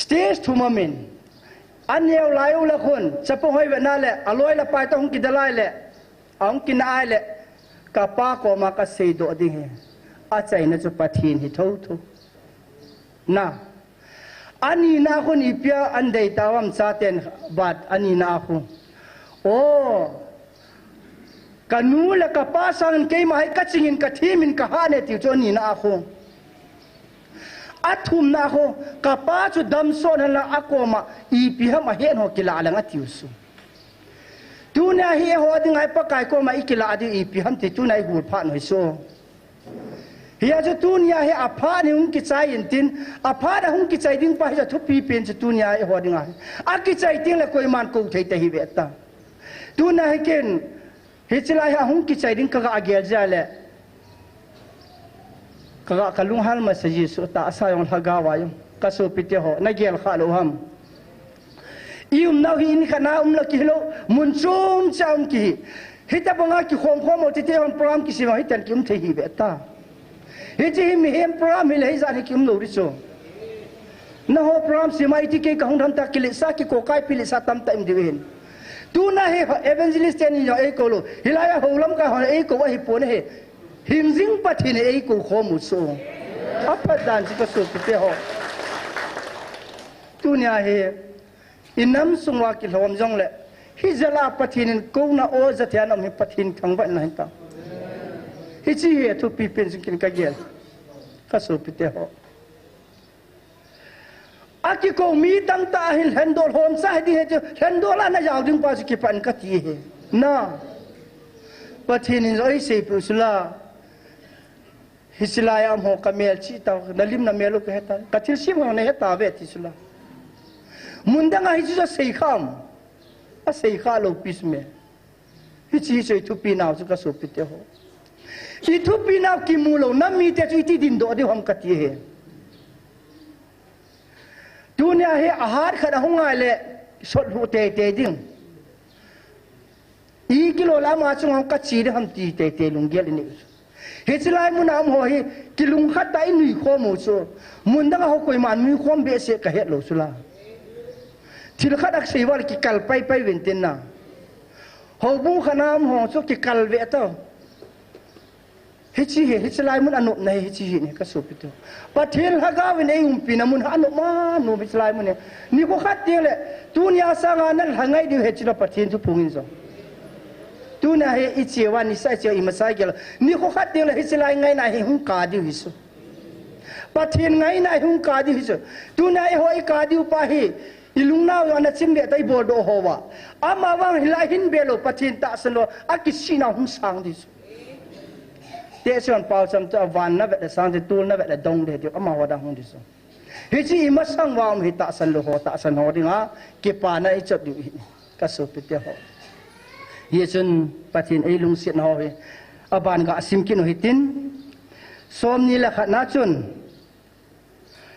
stage thuma min an yeu lai u la khun cha po hoi bana le aloi la pai ta hung ki dalai le ang ki na ai le ka pa ko ma ka sei do ding he a chai na chu pathin hi tho na ani na khun I pia an dei tawam cha ten bat ani na khu kanu la ka pasang ke mai ka chingin ka thimin ka ha ne ti choni na kho athum na kho ka pa chu dam so na la akoma I pi ha ma hen ho kila la ngatiu su tu na hi ho ding ai pa kai ko ma ikila di I pi ham ti tu nai gur pha noi so hiya chu tu nya he apha ni hung ki chai in tin apha da hung ki chai ding pa hi thu pi pen chu tu nya ho ding a ki chai ting la koi man ko thei ta hi ve ta tu na he ken hichilai ha hung ki chai ding ka ga agel jale ka kalung hal ma saji su ta asayong hagawa yung kaso pite ho na gel khalo ham ium na hi in khana la ki lo munchum cham ki hita banga ki khom mo ti te on program ki sima hitan ki the hi beta hiji mi hem program hi le za ni ki lo ri so na ho program sima iti ke ka hung dham ta ki le sa ki ko kai pi le sa tam ta im diwen tu na he evangelist ni yo e ko lo hilaya holam ka ho e ko wa hi pon he himjing pathin e ko khomu so apa dan si ka so pite ho tu nya he inam sungwa ki hlom jong le hi jala pathin ko na o zathian am hi pathin thangwa na ta hi chi he tu pi pen kin ka gel ka so pite ho aki ko mi tang ta hil hendol hom sa di he hendola na yaw ding pa ki pan ka ti he na pathin in oi se pusula hisilai am ho kamel chi tau nalim na melu ke heta kathil sim ho ne heta ve tisula mundanga hi chu sei kham a sei kha lo pisme hi chi sei thu pi naw chu ka so pite ho hi thu pi naw ki mu lo na mi te chu ti din do de hom ka ti he dunia he ahar khada hungai le sot hu te te ding I kilo lama chung hong ka chi de ham ti te te lung gel ni he chilai mun am ho hi kilung khat tai nui kho mu so mun da ho koi man mi khom be se ka het lo sula thil khat ak sei wal ki kal pai pai wen tin na ho bu khanam ho so ki kal ve to he chi he chilai mun anu nei he chi ni ka so pito pathil ha ga wen ei pi na mun anu ma no bi chilai mun ni ko khat ti le dunia sa nga na hangai di he chi na pathin thu pungin so tu na he ichi wan ni sai che I masai gel ni ko khat ding la hi silai ngai na hi hung ka di hisu pathin ngai na hung ka di hisu tu na he hoi ka di pa hi ilung na wa na chim be tai bo do ho wa ama wa hilai hin be lo pathin ta salo akisi na hung sang di su te son pau sam ta van na be sang de tu na be dong de ama wa da hung di su hi chi ma sang wa hi ta san lo ho ta san ho ding ha ke pa na I chot di ka so pe te ho Yesun patin ay lung sit na ho aban ga asim kin hitin som ni la khat na chun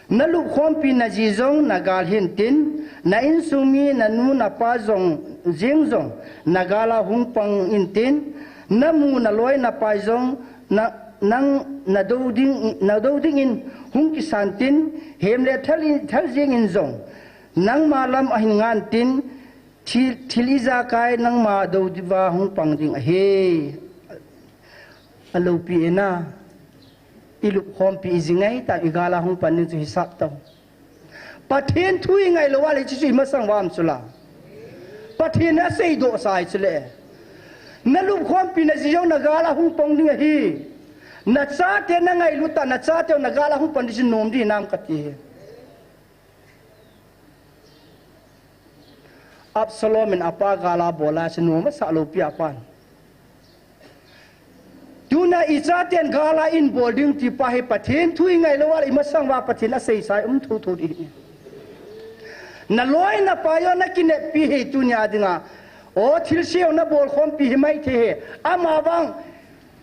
nalu khom pi na ji zong na gal hin tin na in sumi na nu na pa zong jing zong na gala hung pang in tin na mu na loi na pa zong na nang na do ding in hung ki san tin hem le thal jing in zong nang ma lam a hin ngan tin Thiliza kai nang ma do diwa hung pang ding he alo pi na ilu khom pi zingai ta igala hung pan ni chu hisap taw pathin thui ngai lo wali chu ma sang wam chula pathin na sei do sai chule na lu khom pi na jiyo na gala hung pang ding hi na cha te na ngai lu ta na cha te na gala hung pan di nom di nam ka ti Absalom and apa gala bola senuma salo piapan. Tuna isaten gala in boarding ti pahe pathin thui ngai lawal imasang wa pathin a sei sai thu di. Na loi na payo na kine pi he tunya dinga. O thil siu na bol khom pi mai the he. Ama bang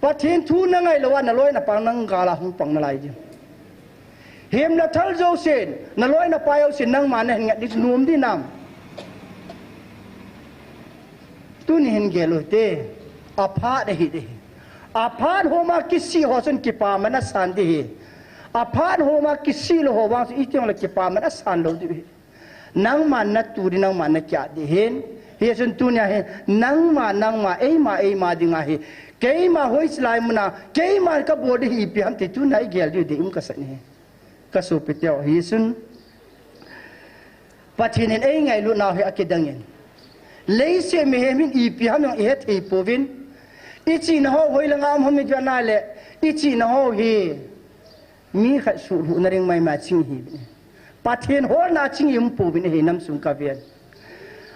pathin thu na ngai lawal na loi na pang nang gala hung pang na lai di. Hem na thal jo sen na loi na payo sen nang man ngat di num di nam. Tu ni hen gelo te apha de hi de apha homa kisi hosan kipa mana san de apha homa kisi lo ho wa iteng la kipa mana san lo de nang man na tu di nang man na kya de hen he sun tu nya hen nang ma ei ma dinga he kei ma hoi slai muna kei ma ka bo de hi pi ham te tu nai gel de ka sa ni ka su pe teo hi sun pathin ei ngai lu na he akidangin lấy xe mẹ mình ip ham yang hết thì povin ít chỉ nó hoi là ngam hôm nay cho nai lệ ít chỉ nó hoi mi khát sụt hụt nari mai mà chinh hi pathen ho na chinh yum povin hi nam sung ka ven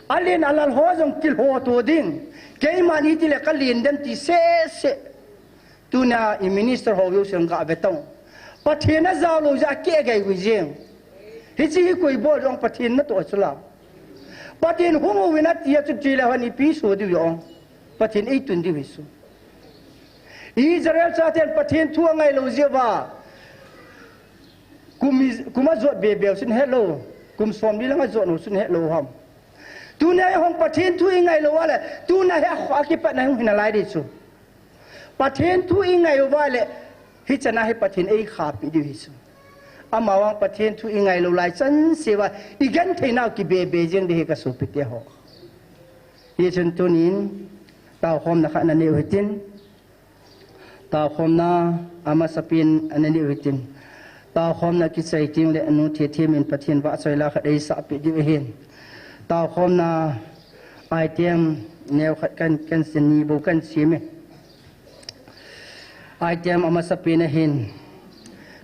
alien alal ho jong kil ho to ding cái mà ni ti le ka lien den ti se tu na i minister ho yu sung ka vetong pathen na zaw lo ja ke gai wi jeng hi chi koi bo jong pathen na to chula Patin hungu winat ya tu tila hani piso di yong patin ei tun di wisu Israel saten patin tua ngai lo jewa kuma zot bebel sin hello kum som di langa zot no sin hello ham tu na hong patin tu ngai lo wala tu na ha khaki pat na hong hinalai di su patin tu ngai wala hi chana hi patin ei khapi di wisu amawang pathin thu ingai lo lai chan sewa igen theina ki be jeng de ka supit te ho ye chen tunin ta khom na khana ne hitin ta khom na ama sapin anani hitin ta khom na ki sai ting le anu the the min pathin wa choi la khadai sa pi di hin ta khom na item neu khat kan sini bu kan sime item ama sapin hin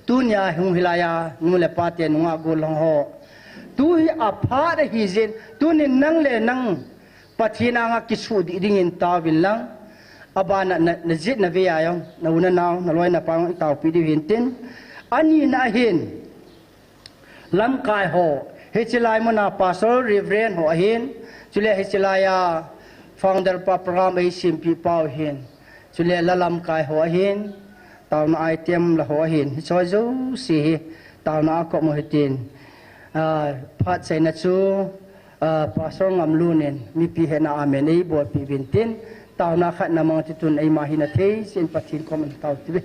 Tunya hung hilaya nule pate nunga golong ho tu hi apha de hi zen tu ni nang le nang pathina nga kisu di dingin ta bilang abana na jit na ve ayong na una naw na loi na pang tau pi di hin tin ani na hin lam kai ho he chilai mo na pastor reverend ho hin chule he chilaya founder pa program ai sim pi pau hin chule la lam kai ho hin tau na item la ho hin so zo si tau na ko mo hitin phat sai na chu pastor ngam lunen mi pi he na amen ei bo pi vintin tau na khat na mang titun ai ma hina thei sin pathin kom tau tibe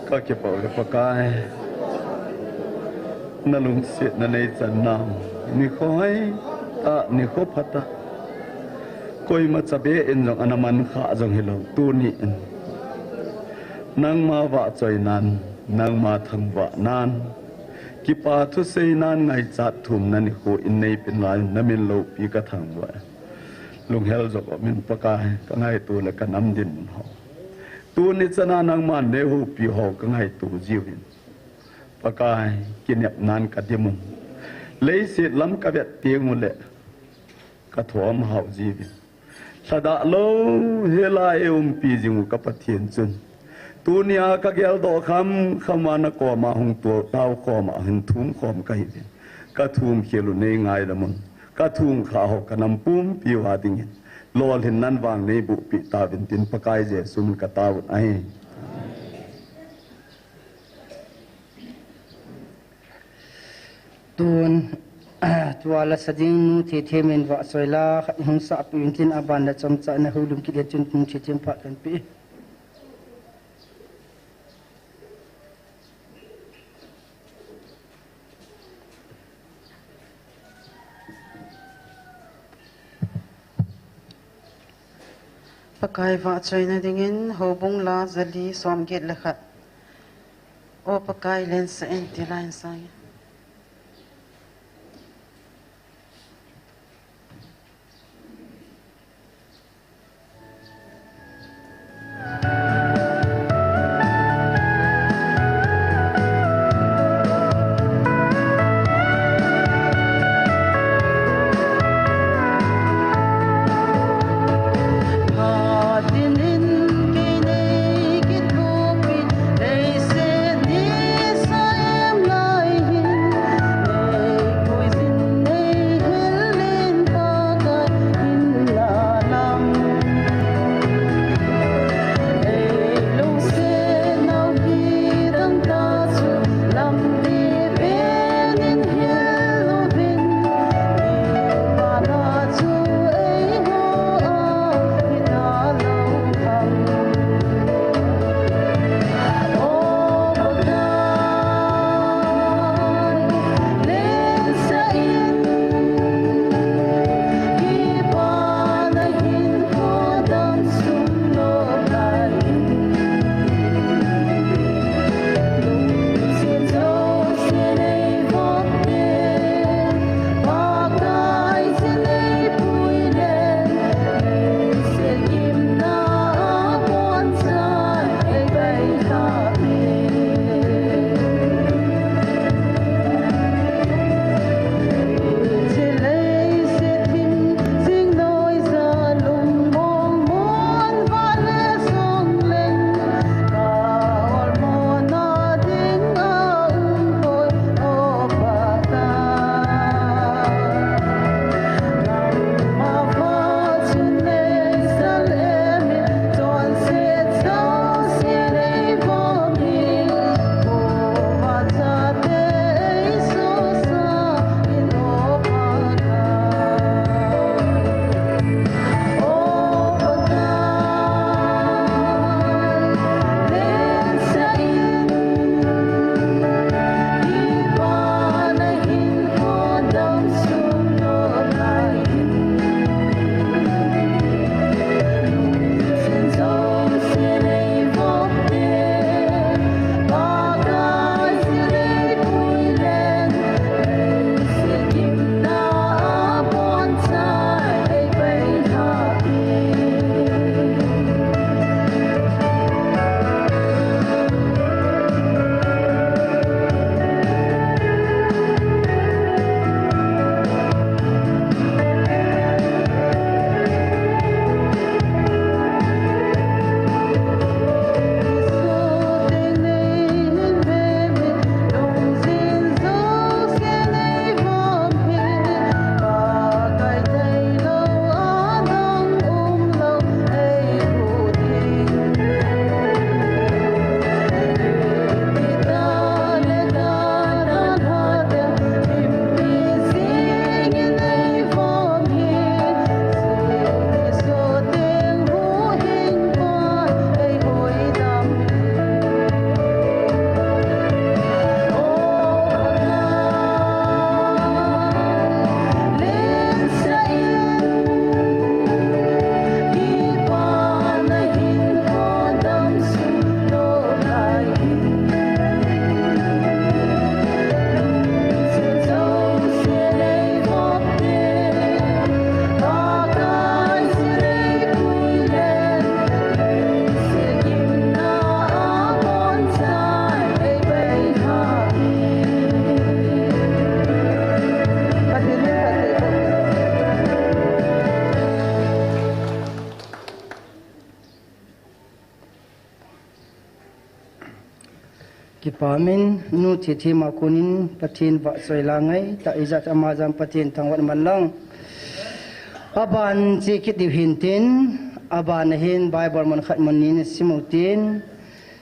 ก็เก็บเอาเลยปากายนั่นลุงเสียนั่นในจันนามนี่คอยตานี่คบพัตตาคอยมาจะเบอินจงอนามันข้าจงเฮลตูนี่นั่งมาว่าใจนั้นนั่งมาทำว่านั้นกิปาทุเซนั้นไงจัดถุมนั่นนี่โคอินในเป็นลายนั่นเป็นโลปีกระถังว่าลุงเฮลจงมินปากายก็ไงตัวแล้วก็น้ำดินหอตัวนิสนานังมันเดือหูปีหอกก็ไงตัวจิวินปากายกินแบบนั้นกัดยมุงเลยเสียล้ำกับแบบเตียงหมดเลยกระถั่วมหาจิวินสะดะโลเฮลาเอวปีจิงกับปะเทียนจนตัว tunia kagel do kham khamana ko ma hung to tau ko ma hin thum khom kai ka thum khelu ne ngai lamon ka thum kha ho kanam pum pi wa ding lol hin nan wang ne bu pi ta vin tin pakai je sun ka ta wut ai tun tuala sading nu the themen wa soila hung sa pin tin aban da cham cha na hulum ki chun tung chi chem pha kan pi pakai va china dingin hobung la zali som get lekhat o pakai len sa enti line sang Pamin nu thi makunin pathin va soi langai ta izat amazam pathin thangwan manlang aban chi kit hintin aban hin bible man khat manin simutin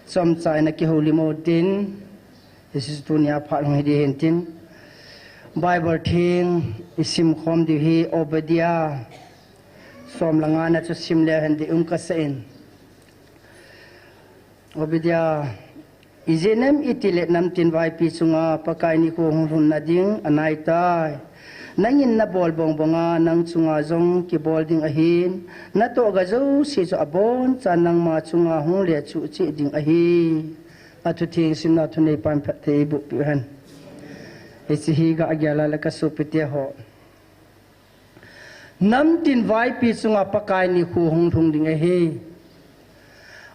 som chai na ki holy motin Jesus dunia phalong hi hintin bible thing isim khom di hi obedia som langa na chu simle han di ka sein obedia izenem itilet nam tin vai pi chunga pakai ni ko hun na ding anai tai nangin na bol bong bonga nang chunga jong ki bol ding a hin na to ga zo si zo abon chan nang ma chunga hung le chu chi ding a hi atu thing sim na thu nei pan phat thei bu pi han esi hi ga agyala la ka su pite ho nam tin vai pi chunga pakai ni khu hung thung ding a hi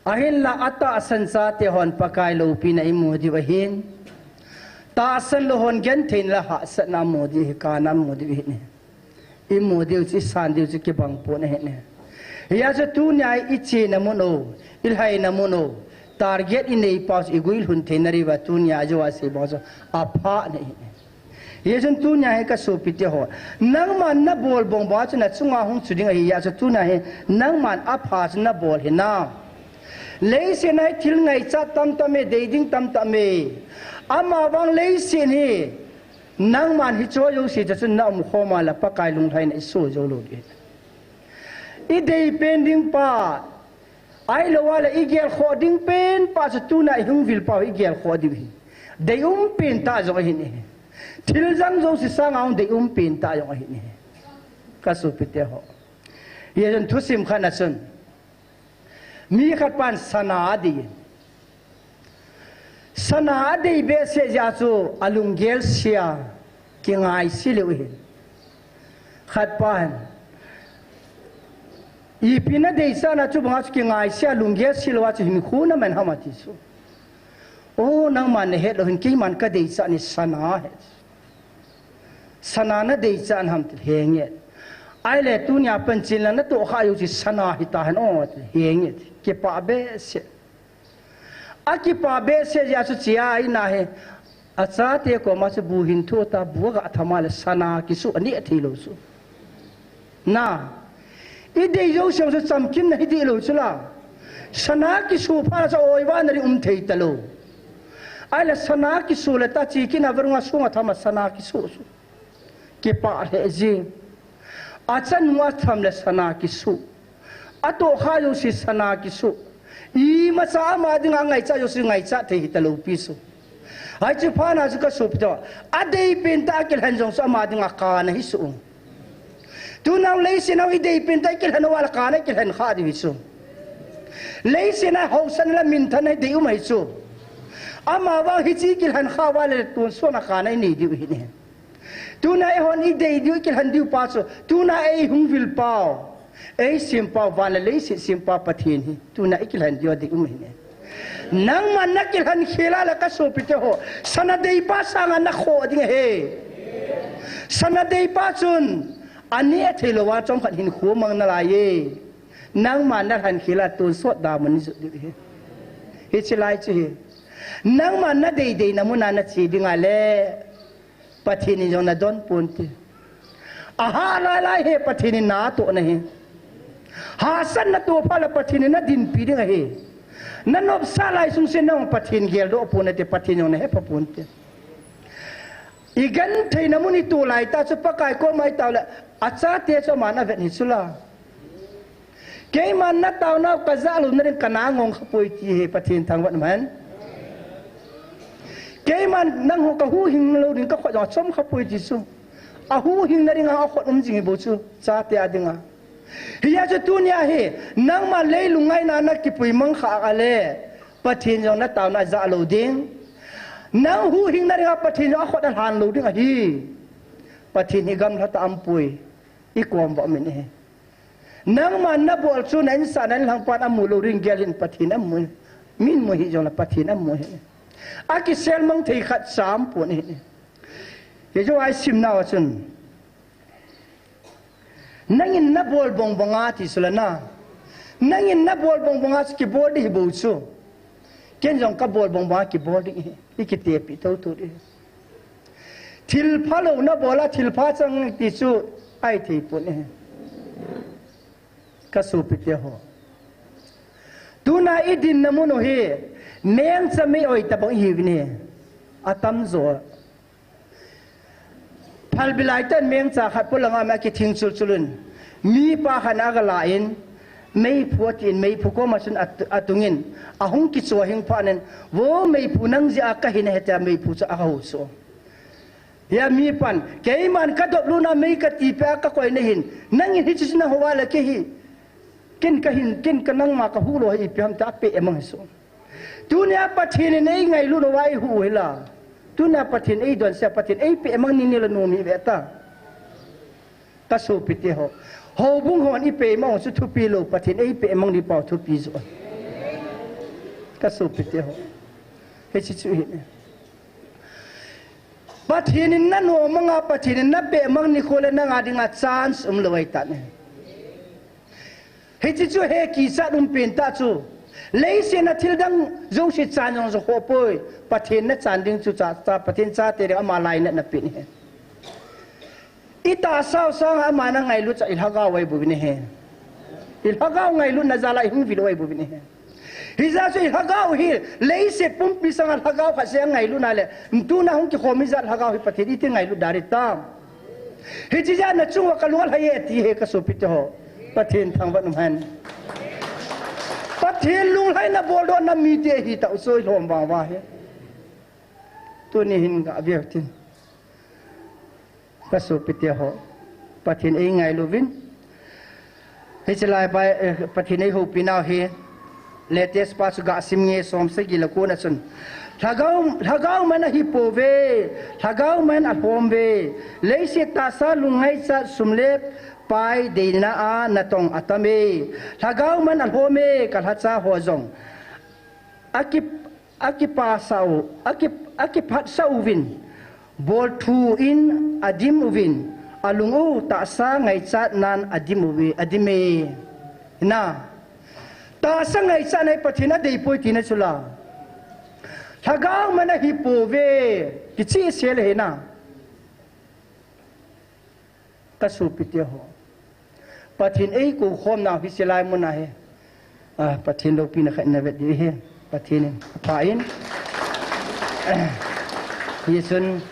ahin la ata sansa te hon pakai lo pi na imu di wahin ta san lo hon gen thein la ha sa na mo di ka nam mo di ne imu di chi san di chi ki bang po ne ne ya sa tu nyai ichi na mo no il hai na mo no target in nei paus iguil hun thein ri wa tu nya jo wa se bo so a pha ne ye jun tu nya he ka so pi te ho nang man na bol bong ba chna chunga hung chuding a ya sa tu na he nang man a pha na bol he na lấy xe này thiếu ngày cha tâm tâm mê đầy đinh tâm tâm mê ama vang lấy xe này nang man hi cho yêu xe cho chân nam kho mà là pakai lung thay này số cho luôn đi i day pending pa ai lo wala igel kho ding pen pa cho tu na hung vil pa igel kho di day pen ta jo hi ni thiếu jang jo si sang ang day pen ta jo hi ni ka su pite ho ye jon thu sim khana sun mi khat pan sana di be se ja chu alungel sia ki ngai si le wi khat pan i pina de sana chu bang ki ngai sia lungel si lo chu hin khu na man hamati su o nang man he lo hin ki man ka de sa ni sana he sana na de sa ham henge ai le tu nya pen chin la na to kha yu chi sana hi ta han o henge ke pa be se aki pa be se ya su chia ai na he acha te ko ma se bu hin thu ta bu ga thama le sana ki su ani athi lo su na i de yo se su cham kin na hi di lo su la sana ki su pha sa oi wa na ri thei ta lo ai la sana ki su le ta chi ki na ver nga su nga thama sana ki su su ke pa he ji achan wa tham le sana ki su ato kha yo si sana ki su i ma sa ma ding ngai cha yo si ngai cha the ta lo pi su ai chi pha na su ka su pto a dei pen ta kil han jong sa ma ding ka na hi su tu nang lei si na i dei pen ta kil han wal ka na kil han kha di su lei si na ho san la min than ai dei mai su ama wa hi chi kil han kha wa le tu so na ka na ni di hi ne tu na e hon i dei di kil han di pa su tu na e hung vil pao ei simpa wala lei simpa pathin hi tu na ikilhan dio dik umhine nang man nakilhan khela la ka so pite ho sana dei pa sanga na kho ding he sana dei pa chun ani athelo wa chom khat hin khu mang na la ye nang man na han khela tu so da man zu he he chilai chi he nang man na dei na muna na chi dinga le pathin jong na don punti aha la he pathin na to na he hasan na to pala pathin na din pi ding he nanop salai sung se nong pathin gel do pun te pathin ne he papun te igan thei na muni tu lai ta chu pakai ko mai taw la acha te cho mana vet ni chula ke man na taw na ka za lu na kana ngong khapoi ti he pathin thang wat man ke man nang ho ka hu hing lo din ka kho chom khapoi ti su a hu hing na ring a khot jing bo chu cha te adinga hiya chu tu nya he nang ma lei lungai na na ki pui mang kha ga le pathin jong na taw na za lo ding nang hu hing na ring a pathin a khot a han lo ding a hi pathin hi gam tha ta am pui i kom ba min he nang man na bol chu nan sa nan lang pat am lo ring gelin pathin am min mo hi jong na pathin am mo he a ki sel mang thei khat sam pu ni ye jo ai sim na wa chun nangin na bol bong bonga ti sulana nangin na bol bong bonga ki bol di bo chu เกณฑ์จงกบฏบงบากิบอลดิอีกิเตียปิเท่าตัวดิทิลพาโลนะบอละทิลพาจังติสูไอทีปุ่นก็สูปิเตียหัวตูน่าอีดินน้ำมันโอเฮเมียงจะไม่อ่อยตะบังฮีวินีอาตัมโซพัลบิลายตันเมียงจะขัดพลังงานมาคิดทิ้งสุลุนมีปาขันอากาลาอินไม่พูดอินไม่พูดก็มาชนอัตุงินอาหงกิจวัหิงพานันว่าไม่พูนังจะอากาหินเหตุไม่พูดจะอาหูโซยามีปันแกมันกระดบลูนาไม่กตีเปอากาคอยนหินนั่งยินฮิจินะหัวละแกฮีกินกะหินกินกันนั่งมากะหูโลหิเปียมตาเปะมังโซตุเนียปัทินนี่ไงลูนไว้หูเฮล่ะตุเนียปัทินไอ้ดวนเสียปัทินไอ้เปะมังนี่ละโนมีเวตาตาสูปิเตหอบุงหอนอีเปมังสุทุปีโลปัทินไอ้เปะมังนี่เป่าทุปีโซตาสูปิเตหเฮชิชุหินปัทินนั่นโนมังอาปัทินนั่นเปะมังนี่โคเลนังอาดิงอาชานส์ลอยตันเฮจิจูเฮกีสัตเป็นตาจูเลยเสียนัทิลดังจงสิจานจงสโคปอยปะเทนนัจานดึงจูจ่าปะเทนจ่าเตเรอามาลายนับเป็นเฮอิตาสาวสางอามานังไงลุจ่าอิลฮากาไว้บุบินเฮอิลฮากาไงลุนัจาลาหิงวิลไว้บุบินเฮฮิซาจูอิลฮากาฮิเลยเสียปุ่มพิสังอิลฮากาขัดเสียงไงลุนั่นแหละตูน่าหงกิโคมิจัลฮากาฮิปะเทนอิติไงลุดาริตามฮิจิจานัจุงวะกัลวัลเฮตีเฮกสุปิตโฮปะเทนทางวันนุ่มฮันปะเทนลุงให้นับบอลโดนนับมีเตะหิตาอุโซยลมวาวาเฮตัวนี้หินกับเบียตินก็สุปิเตหอปะเทนเองไงลูวินเฮจลายไปปะเทนไอหูปีนาวเฮเลเตสปัสกะซิมเงสอมสกิลกูนัสนThagau mana hipove, thagau mana alhombe, leisi tasa lungai sa sumlep pai deina a natong atame, thagau mana alhome kalhatsa hozong, akipat sa uvin, bol tu in adim uvin, alungu tasa ngai sa nan adim uvi adime, na tasa ngai sa nai patina deipoi tina sula. Thagau mana hipove kici sel hena kasupitya ho patin ei ku khom na hiselai muna he patin lo pina kha na vet di he patin pain yesun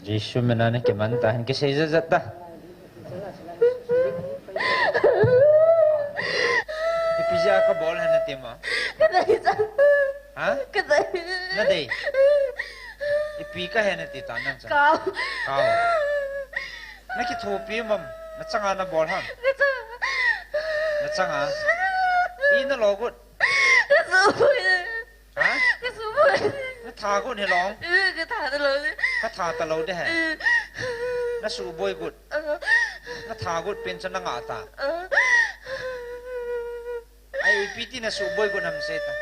Yesus menane ke mantahan ke saya zat dah. Ipija ka bol hana tema. Kadai san. Ha? Kadai. Nadai. Ipika hana ti tanang sa. Kau. Kau. Naki thopi mam. Nachanga na bol han. Nachanga. Ina logut. Kasubui. Ha? Kasubui. Thagut he long. Ka tha ta lo. Ka tha ta lo de ha. Na su boy gut. Na thagut pen sa na nga ta. Ai piti na su boy gut nam se ta.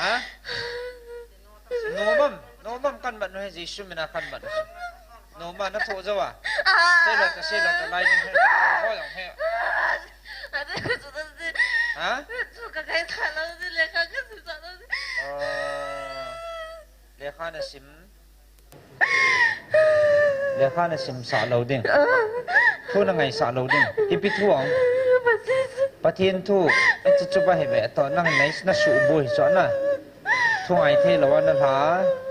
Ha? Nomam kan bat no he Jesu mena kan bat. Nomam na tho jawa. Se lo ta lai ni he. Ho yang he. Ha? Su ka kai tha lo ni le ka ka su sa lo. Lekha na sim sa lo ding. Thu na ngai sa lo ding. Ipi thuang. Patien thu. Ati chuba hebe to nang nai na su boy so na. Thu ngai the lo na ha.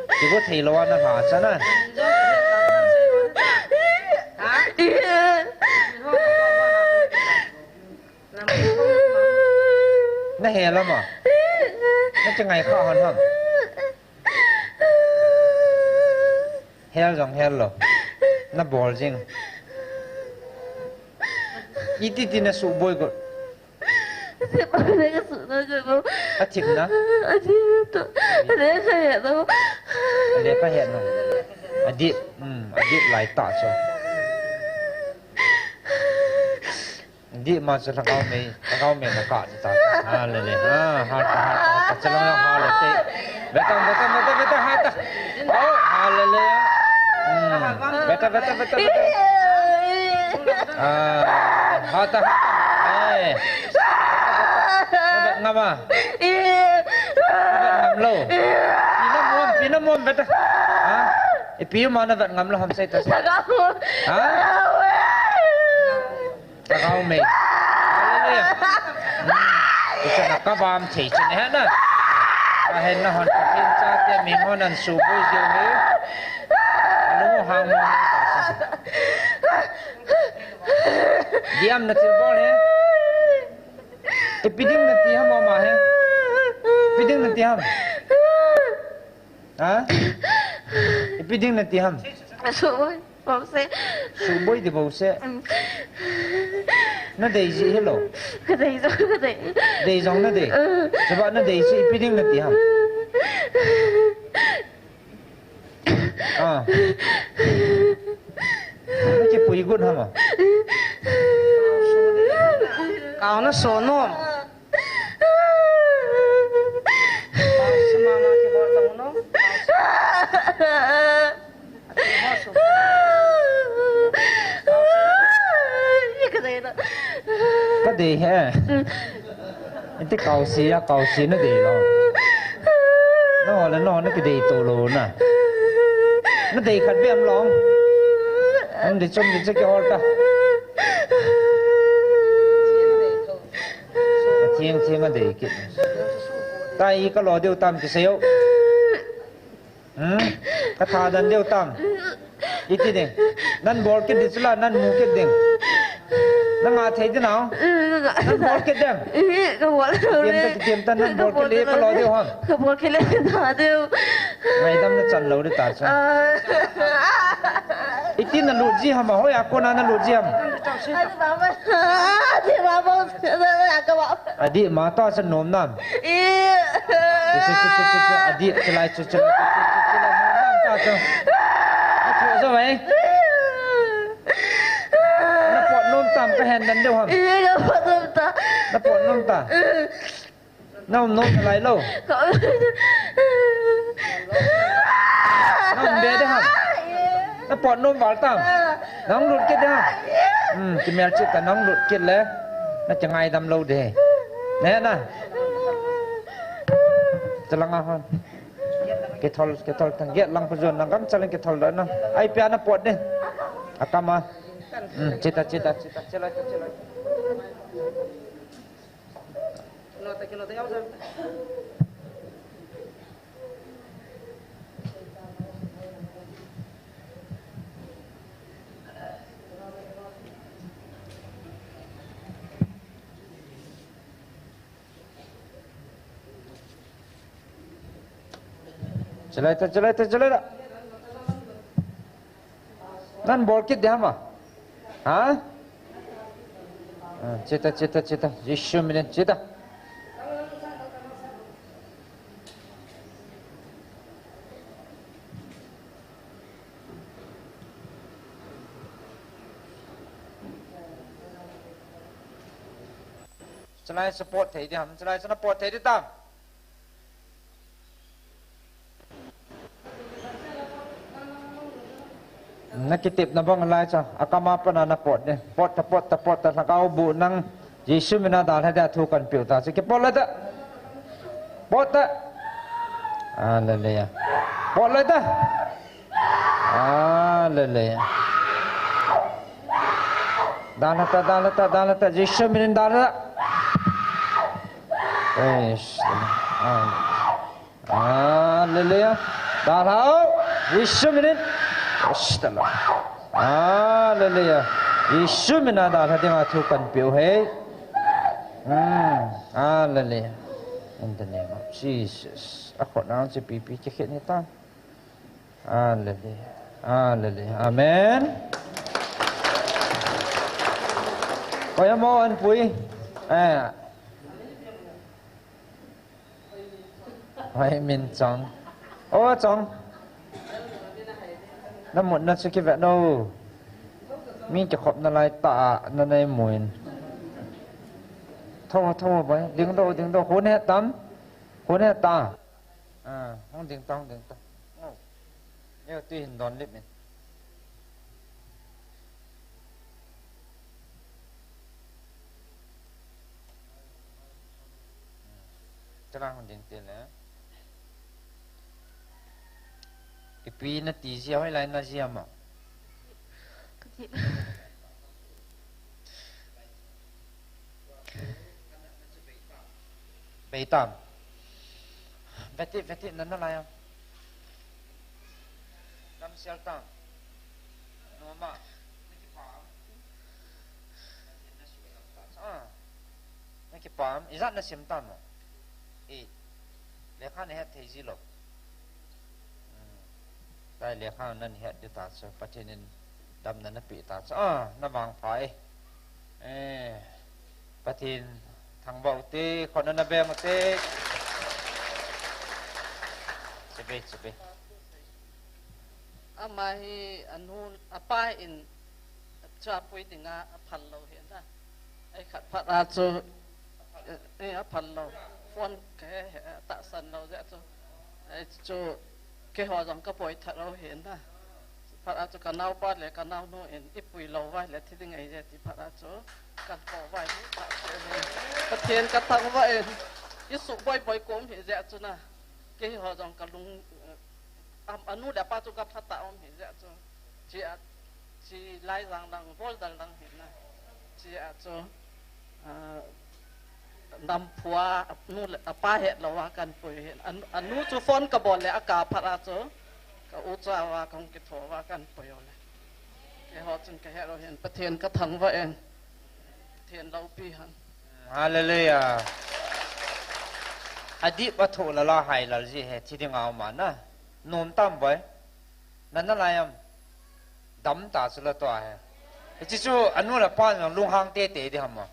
Ti go the lo na ha cha na. Na he la ma. Na cha ngai kha han ham. hell dòng hell lo na bol jing iti tina su boy go atik na để phát hiện rồi adit lại tỏ cho adit mà cho thằng cao mày là cọ thì tỏ lên ha cho nó ha lên tê beta hai ta lên beta ha ta ngam à ngam lâu pinamon beta ha ipiu mana vat ngam lo ham sai ta ha tagaw me isa nakabam chei chen he na ahen na hon tin cha te mi hon an su bu ju he anu mo hang mo diam na til bol he ipiding na ti ham ma he piding na ti ham ha ipiding na ti ham su boy di bau se nó đầy gì hello đầy giống nó đầy cho bạn nó đầy gì ipiding na ti ham nó chỉ bùi gút ham à Kau na sonom. có đi ha cái cầu xí nó đi rồi nó cái đi tổ lồ nè nó đi khát bia lòng anh đi chung đi chơi cái ta thiên nó đi kịp tay có lò điêu tam cái xéo cái thà đàn điêu tam ít đi đừng năn bol cái đi chula năn mu cái đừng nó ngã thấy thế nào năn bol cái đừng tiêm ta năn bol cái lấy cái lò điêu hông cái bol cái lấy thà điêu ngày đâm nó chăn lâu đi ta chứ ít tin là lụt gì hả mà hỏi à cô nào là lụt gì hả đi mà to sẽ nôm nam đi lại nôm nam ta chứ thua sao vậy nó bọn nôm tam cái hèn đánh đâu hả nó bọn nôm ta nó nôm lại lâu nó bé đấy hả nó bọn nôm vào tam nó lụt kết đấy hả cái mèo chết cả nó lụt kết lẽ nó chẳng ai đâm lâu để nè nè cho lăng hơn cái thol thằng ghét lăng phải dồn nó gắm cho lên cái thol đó nó ai pia nó bọt đi à cam à chết lại चला nan bol kit dia mah ha cita Yesus minen cita Selain support thầy đi hầm, selain support thầy đi tam. Nakitip na bang alay sa akama pa na napot ne pot ta nakau bu nang Yesu minadal hada thukan piuta sige pot ta hallelujah pot ta hallelujah dalata Yesu minadal hallelujah dalao Yesu minadal Astaga. Hallelujah. Yesus menada hati ngatu kan piu he. Hallelujah. In the name of Jesus. Aku nak si pipi cekik ni ta. Hallelujah. Hallelujah. Amen. Kaya mo an pui. Hãy mình chọn. Ô chọn. Nó một nó sẽ cái vẻ đâu. Mình chỉ khóc nó lại tạ nó này mùi. Thôi vậy. Đừng đâu hôn hết tắm. Hôn hết ta. Không đừng tông. Nhớ tuy hình đón lít mình. Chắc là không đừng tiền nữa. Cái pi nó tí xíu hay là nó xíu mà. Bảy tạm. Vết thị nó lại không? Năm xíu tạm. Nó mà. Nó cái palm. Is that nó xíu tạm mà? Lẽ khá này hết thấy gì lộc. Tại lẽ khá nên hết đi tạt so. Phát hiện nên đâm nó bị tạt so. Nó vàng phải. Phát hiện thằng bầu tê. Còn nó bè một tê. Sẽ bê. Amai anu apa in cha pui dinga phal lo hian da ai khat phat ra cho phal lo phone ke ta san lo ja cho ke ho jong ka poi tha lo hian da phat ra cho ka nau pa le ka nau no in ipui lo vai le thi dingai je ti phat ra cho kan po vai ni ta ka thien ka thang va in isu boy kom hi ja cho na ke ho jong ka lung anu đã pa tu gặp thắt tạo ông hiện ra cho chị lai rằng đằng vol đằng hiện na chị cho nằm phua nu pa hiện là wa kan pui hiện anu chu phone ka bol le aka phara cho ka u cha wa kong ki tho wa kan pui le ke ho chun ke he lo hiệnประเทศka thang wa en thiên lâu pi han Hallelujah. Adi patho la la hai la ji he thi ding au ma na. Nôm tam vậy, nên nó lại đấm ta sửa to hè, chỉ số anh nói là pan là lung hang tê tê đi hả mà,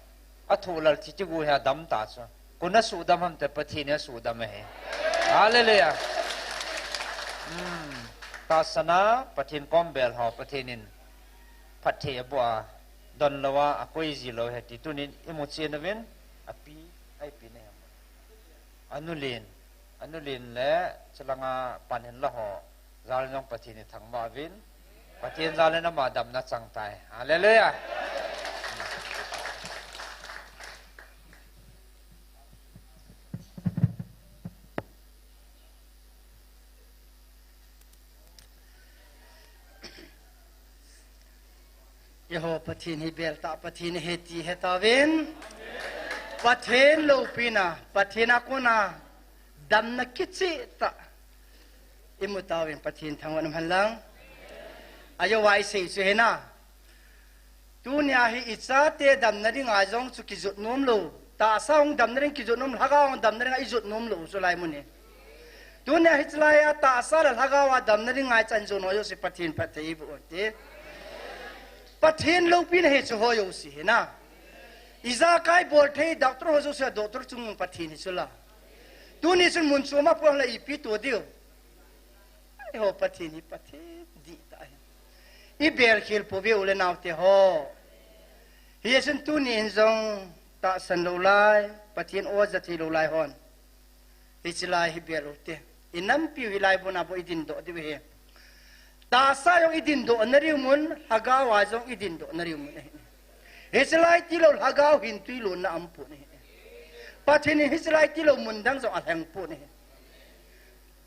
à thu là chỉ chú hè đấm ta sửa, còn nó sụt đấm hầm thì bắt thi nó sụt đấm hè, Hallelujah. Ta sana bắt thi com bel họ bắt thi nín, bắt thi bùa, đòn lawa à coi gì lo hè, thì tu nín emotion nó bên, à pi ai pi này hả mà, anh lên lẽ cho là pan hình là họ ra lên trong phát triển thằng mà vin phát triển ra lên nó mà đâm nó chẳng tài Hallelujah. Yeho phát triển hi bel ta phát triển hi ti he ta vin phát triển lâu pina phát triển akuna đâm nó kích ta imutawin pathin thangwan halang ayo wai sei su hena tunia hi icha te dam na ring a jong chu ki jut nom lo ta saung dam na ring ki jut nom haga dam na ring a jut nom lo so lai muni tunia hi chlaya ta sa la haga wa dam na ring a chan jo no yo si pathin pathei bu te pathin lo pin he chu ho yo si hena iza kai bol thei doctor ho jo se doctor chung pathin hi chula tu ni sun mun chu ma po la ipi to dio ai ho pathin di ta i ber khil po ve ule naw te ho hi sun tu ni in zong ta san lo lai pathin o za ti lo lai hon hi chilai hi ber lo te inam pi wi lai bona bo idin do di we ta sa yong idin do nari mun haga wa zong idin do nari mun hi chilai ti lo haga hin tui lo na am pu ni pathin hi chilai ti lo mun dang zong athang pu ni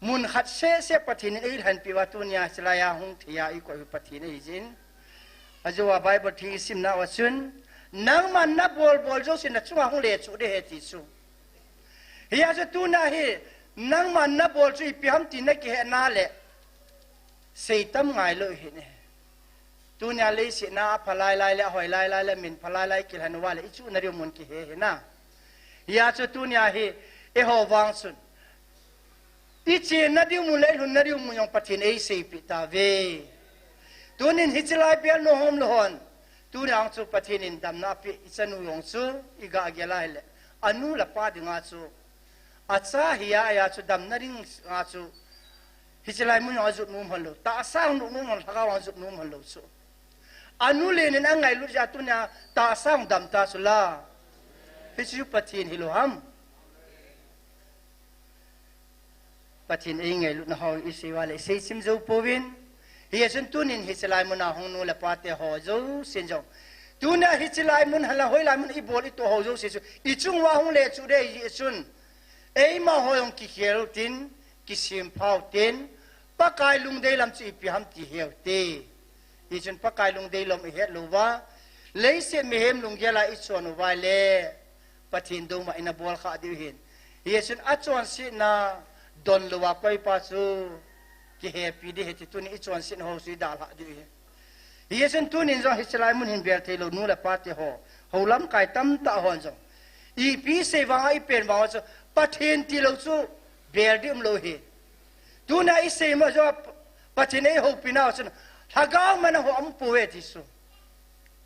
mun khat se pathin ei han pi wa tu nya chilaya hung thia i ko pathin ei jin ajowa bible thi sim na wa chun nang man na bol jo sin na chunga hung le chu de he ti chu hiya je tu na hi nang man na bol chu pi ham ti na ki he na le sei tam ngai lo hi ne tu nya le si na phalai lai le hoi lai le min phalai lai ki han wa le i chu na ri mun ki he na hiya chu tu nya hi e ho wang sun i che na di mun le hun na ri mun yong pathin ei sei pi ta ve tunin hichilai pian no hom lohon tu nang chu pathinin damna pi chanu yong chu iga gelai le anu la pa dinga chu acha hiya ya chu damna ring nga chu hichilai mun azut num halo ta sang nu num thaka wa azut num halo chu anu le nen angai lu ja tu nya ta sang dam ta sula hichu pathin hiloham pathin ei ngai lu na ho isi wale sei sim zo povin hi sun tunin hichilai mun na hong nu la pate ho zo sin zo tuna hichilai mun hala hoi lai mun i bol i to ho zo se chu i chung wa hong le chu de i sun ei ma ho yong ki khel tin ki sim phau tin pakai lung dei lam chi pi ham ti heu te i chun pakai lung dei lom i het lo wa lei se mi hem lung gela i chon wa le pathin do ma ina bol kha di hin i chun a chon si na don lo wa koi pa chu ki happy de het tu ni i chon si ho si dal ha di hi i chun tu nin zo hichilai mun hin ber the lo nu la pa te ho lam kai tam ta hon zo i pi se wa i pen wa zo pathin ti lo chu ber dim lo hi tu na i se ma zo pathin ei ho pina chen hagao mana ho am puwe ti su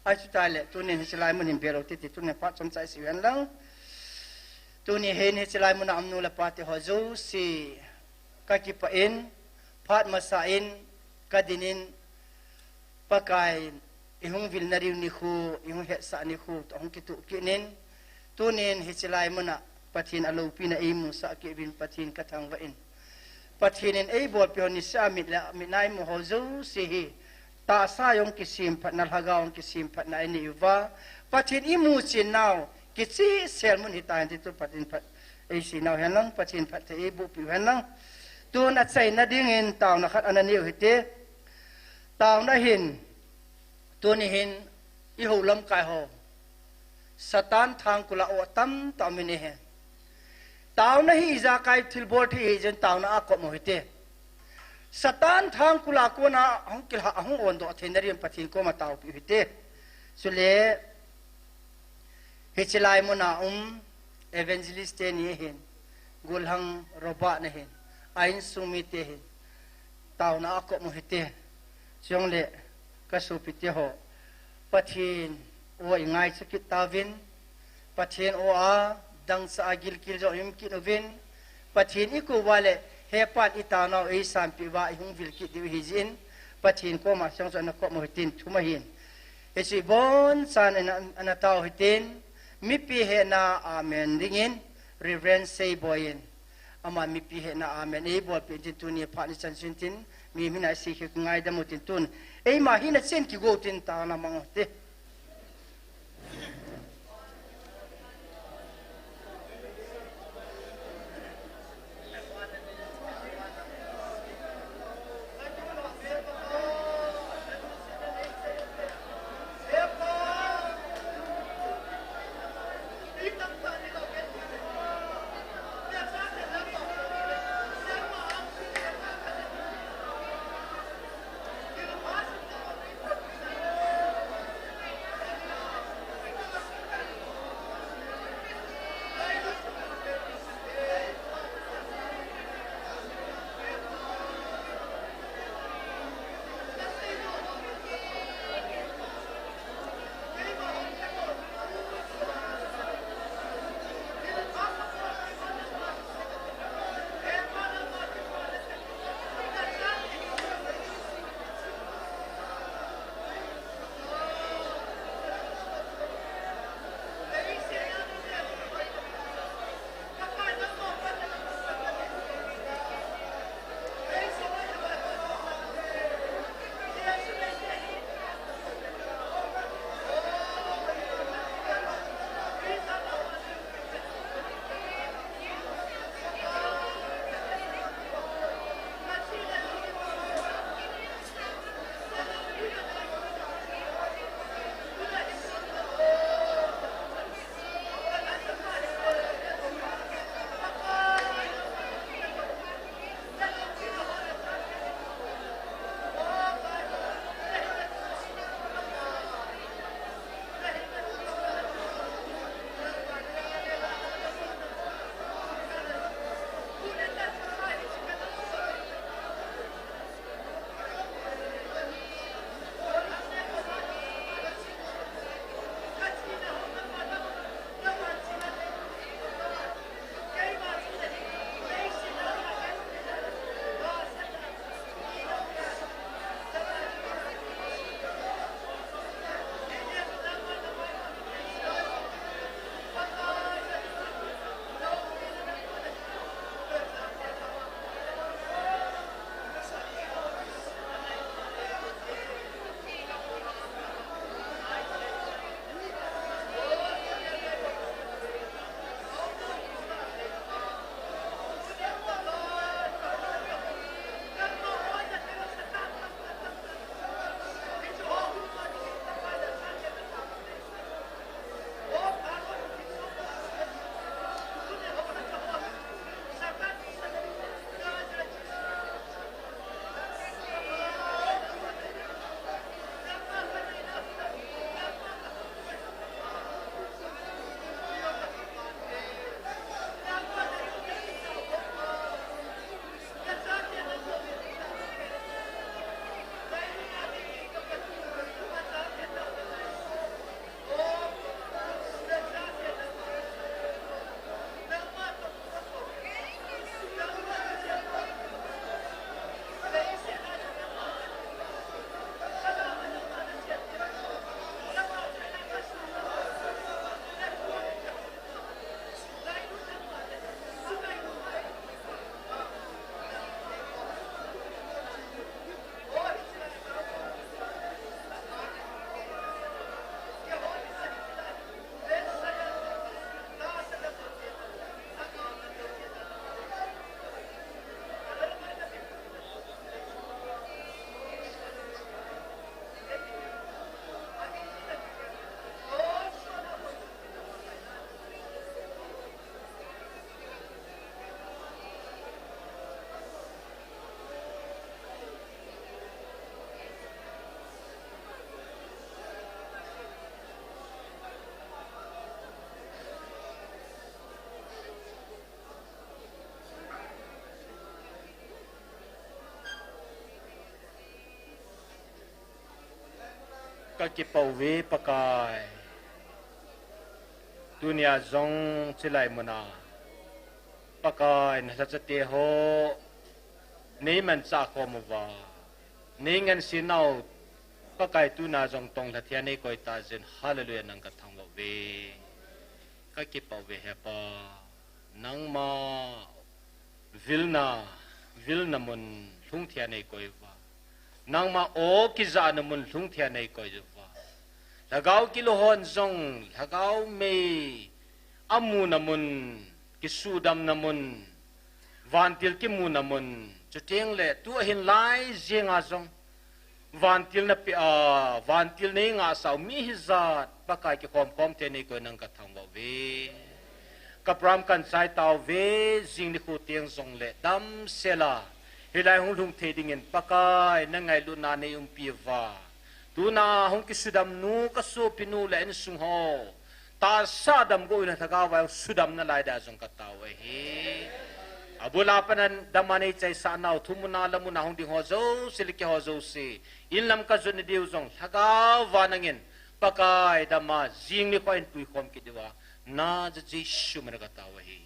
ai chu tai le tu ni hichilai mun hin ber lo ti tu ne pa chom chai si wen lang tu ni he ni hichilai mun am nu la pa te ho zo si ka ki pa in phat ma sa in ka dinin pakai ihung vil na riu ni khu ihung he sa ni khu to hong ki tu ki nin tu nin hichilai mun pathin alo pina ei mu sa ke bin pathin ka thang wa in pathin in ei bol pyo ni sa mit la minai mu ho zo si hi ta sa yong ki sim phat na hagaw ki sim phat na ni wa pathin i mu chin naw ki chi sel mun hi ta ti tu pathin phat ei si naw hen lang pathin phat te ei bu pi hen lang tu na chai na ding in taw na khat anani hi te taw na hin tu ni hin i ho lam kai ho satan thang kula o tam ta mi ni he taw na hi za kai thil bor thi jen taw na ko mo hite satan thang kula ko na hong kil ha hong on do thenari pathin ko ma taw pi hite sule hichilai mo na evangelist ni hin gulhang roba na hin ain sumi te hin taw na ko mo hite chong le ka su pi te ho pathin o ingai sakit tawin pathin o a dang sa agil kil jo im ki novin pathin iku wale he pat itana ei sam pi wa hung vil ki di hijin pathin ko ma sang so na ko mo tin thuma hin e si bon san ana taw hitin mi pi he na amen dingin reverend say boyin ama mi pi he na amen ei bo pi tin tu ni pha ni chan sin tin mi mina si ki ngai da mo tin tun ei ma hin na chen ki go tin ta na mang te các cái bảo vệ bậc cai dunia zong chỉ lại một na bậc cai nó sẽ tiệt hồ ní mình xa khó một vài ní ngân xin nào bậc cai tu na zong tông là thiên này coi ta dân hallelujah năng cái thằng bảo vệ các cái bảo vệ hệ pa năng ma Vilna mun lung thia nei koi va nang ma o ki za na mun lung thia nei koi va lagao kilo hon zong lagao me amu na mun ki sudam na mun vantil ki mu na mun chuteng le tu hin lai zinga zong vantil na pi vantil nei nga sau mi hizat pakai ki kom te nei koi nang ka thang ba ve kapram kan sai tau ve jing ni khu tiang zong le dam sela hilai hung lung the ding en pakai na ngai lu na nei piwa tu na hung ki sudam nu ka so pinu le en sung ho ta sadam go na thaga wa sudam na lai da zong ka tau he abula panan damani chai sa nau thumuna lamuna hung ding ho zo silike ho zo se in lam ka zun diu zong thaga wa nangin pakai dama jing ni ko en tui khom ki diwa na ji shu mana ka tau he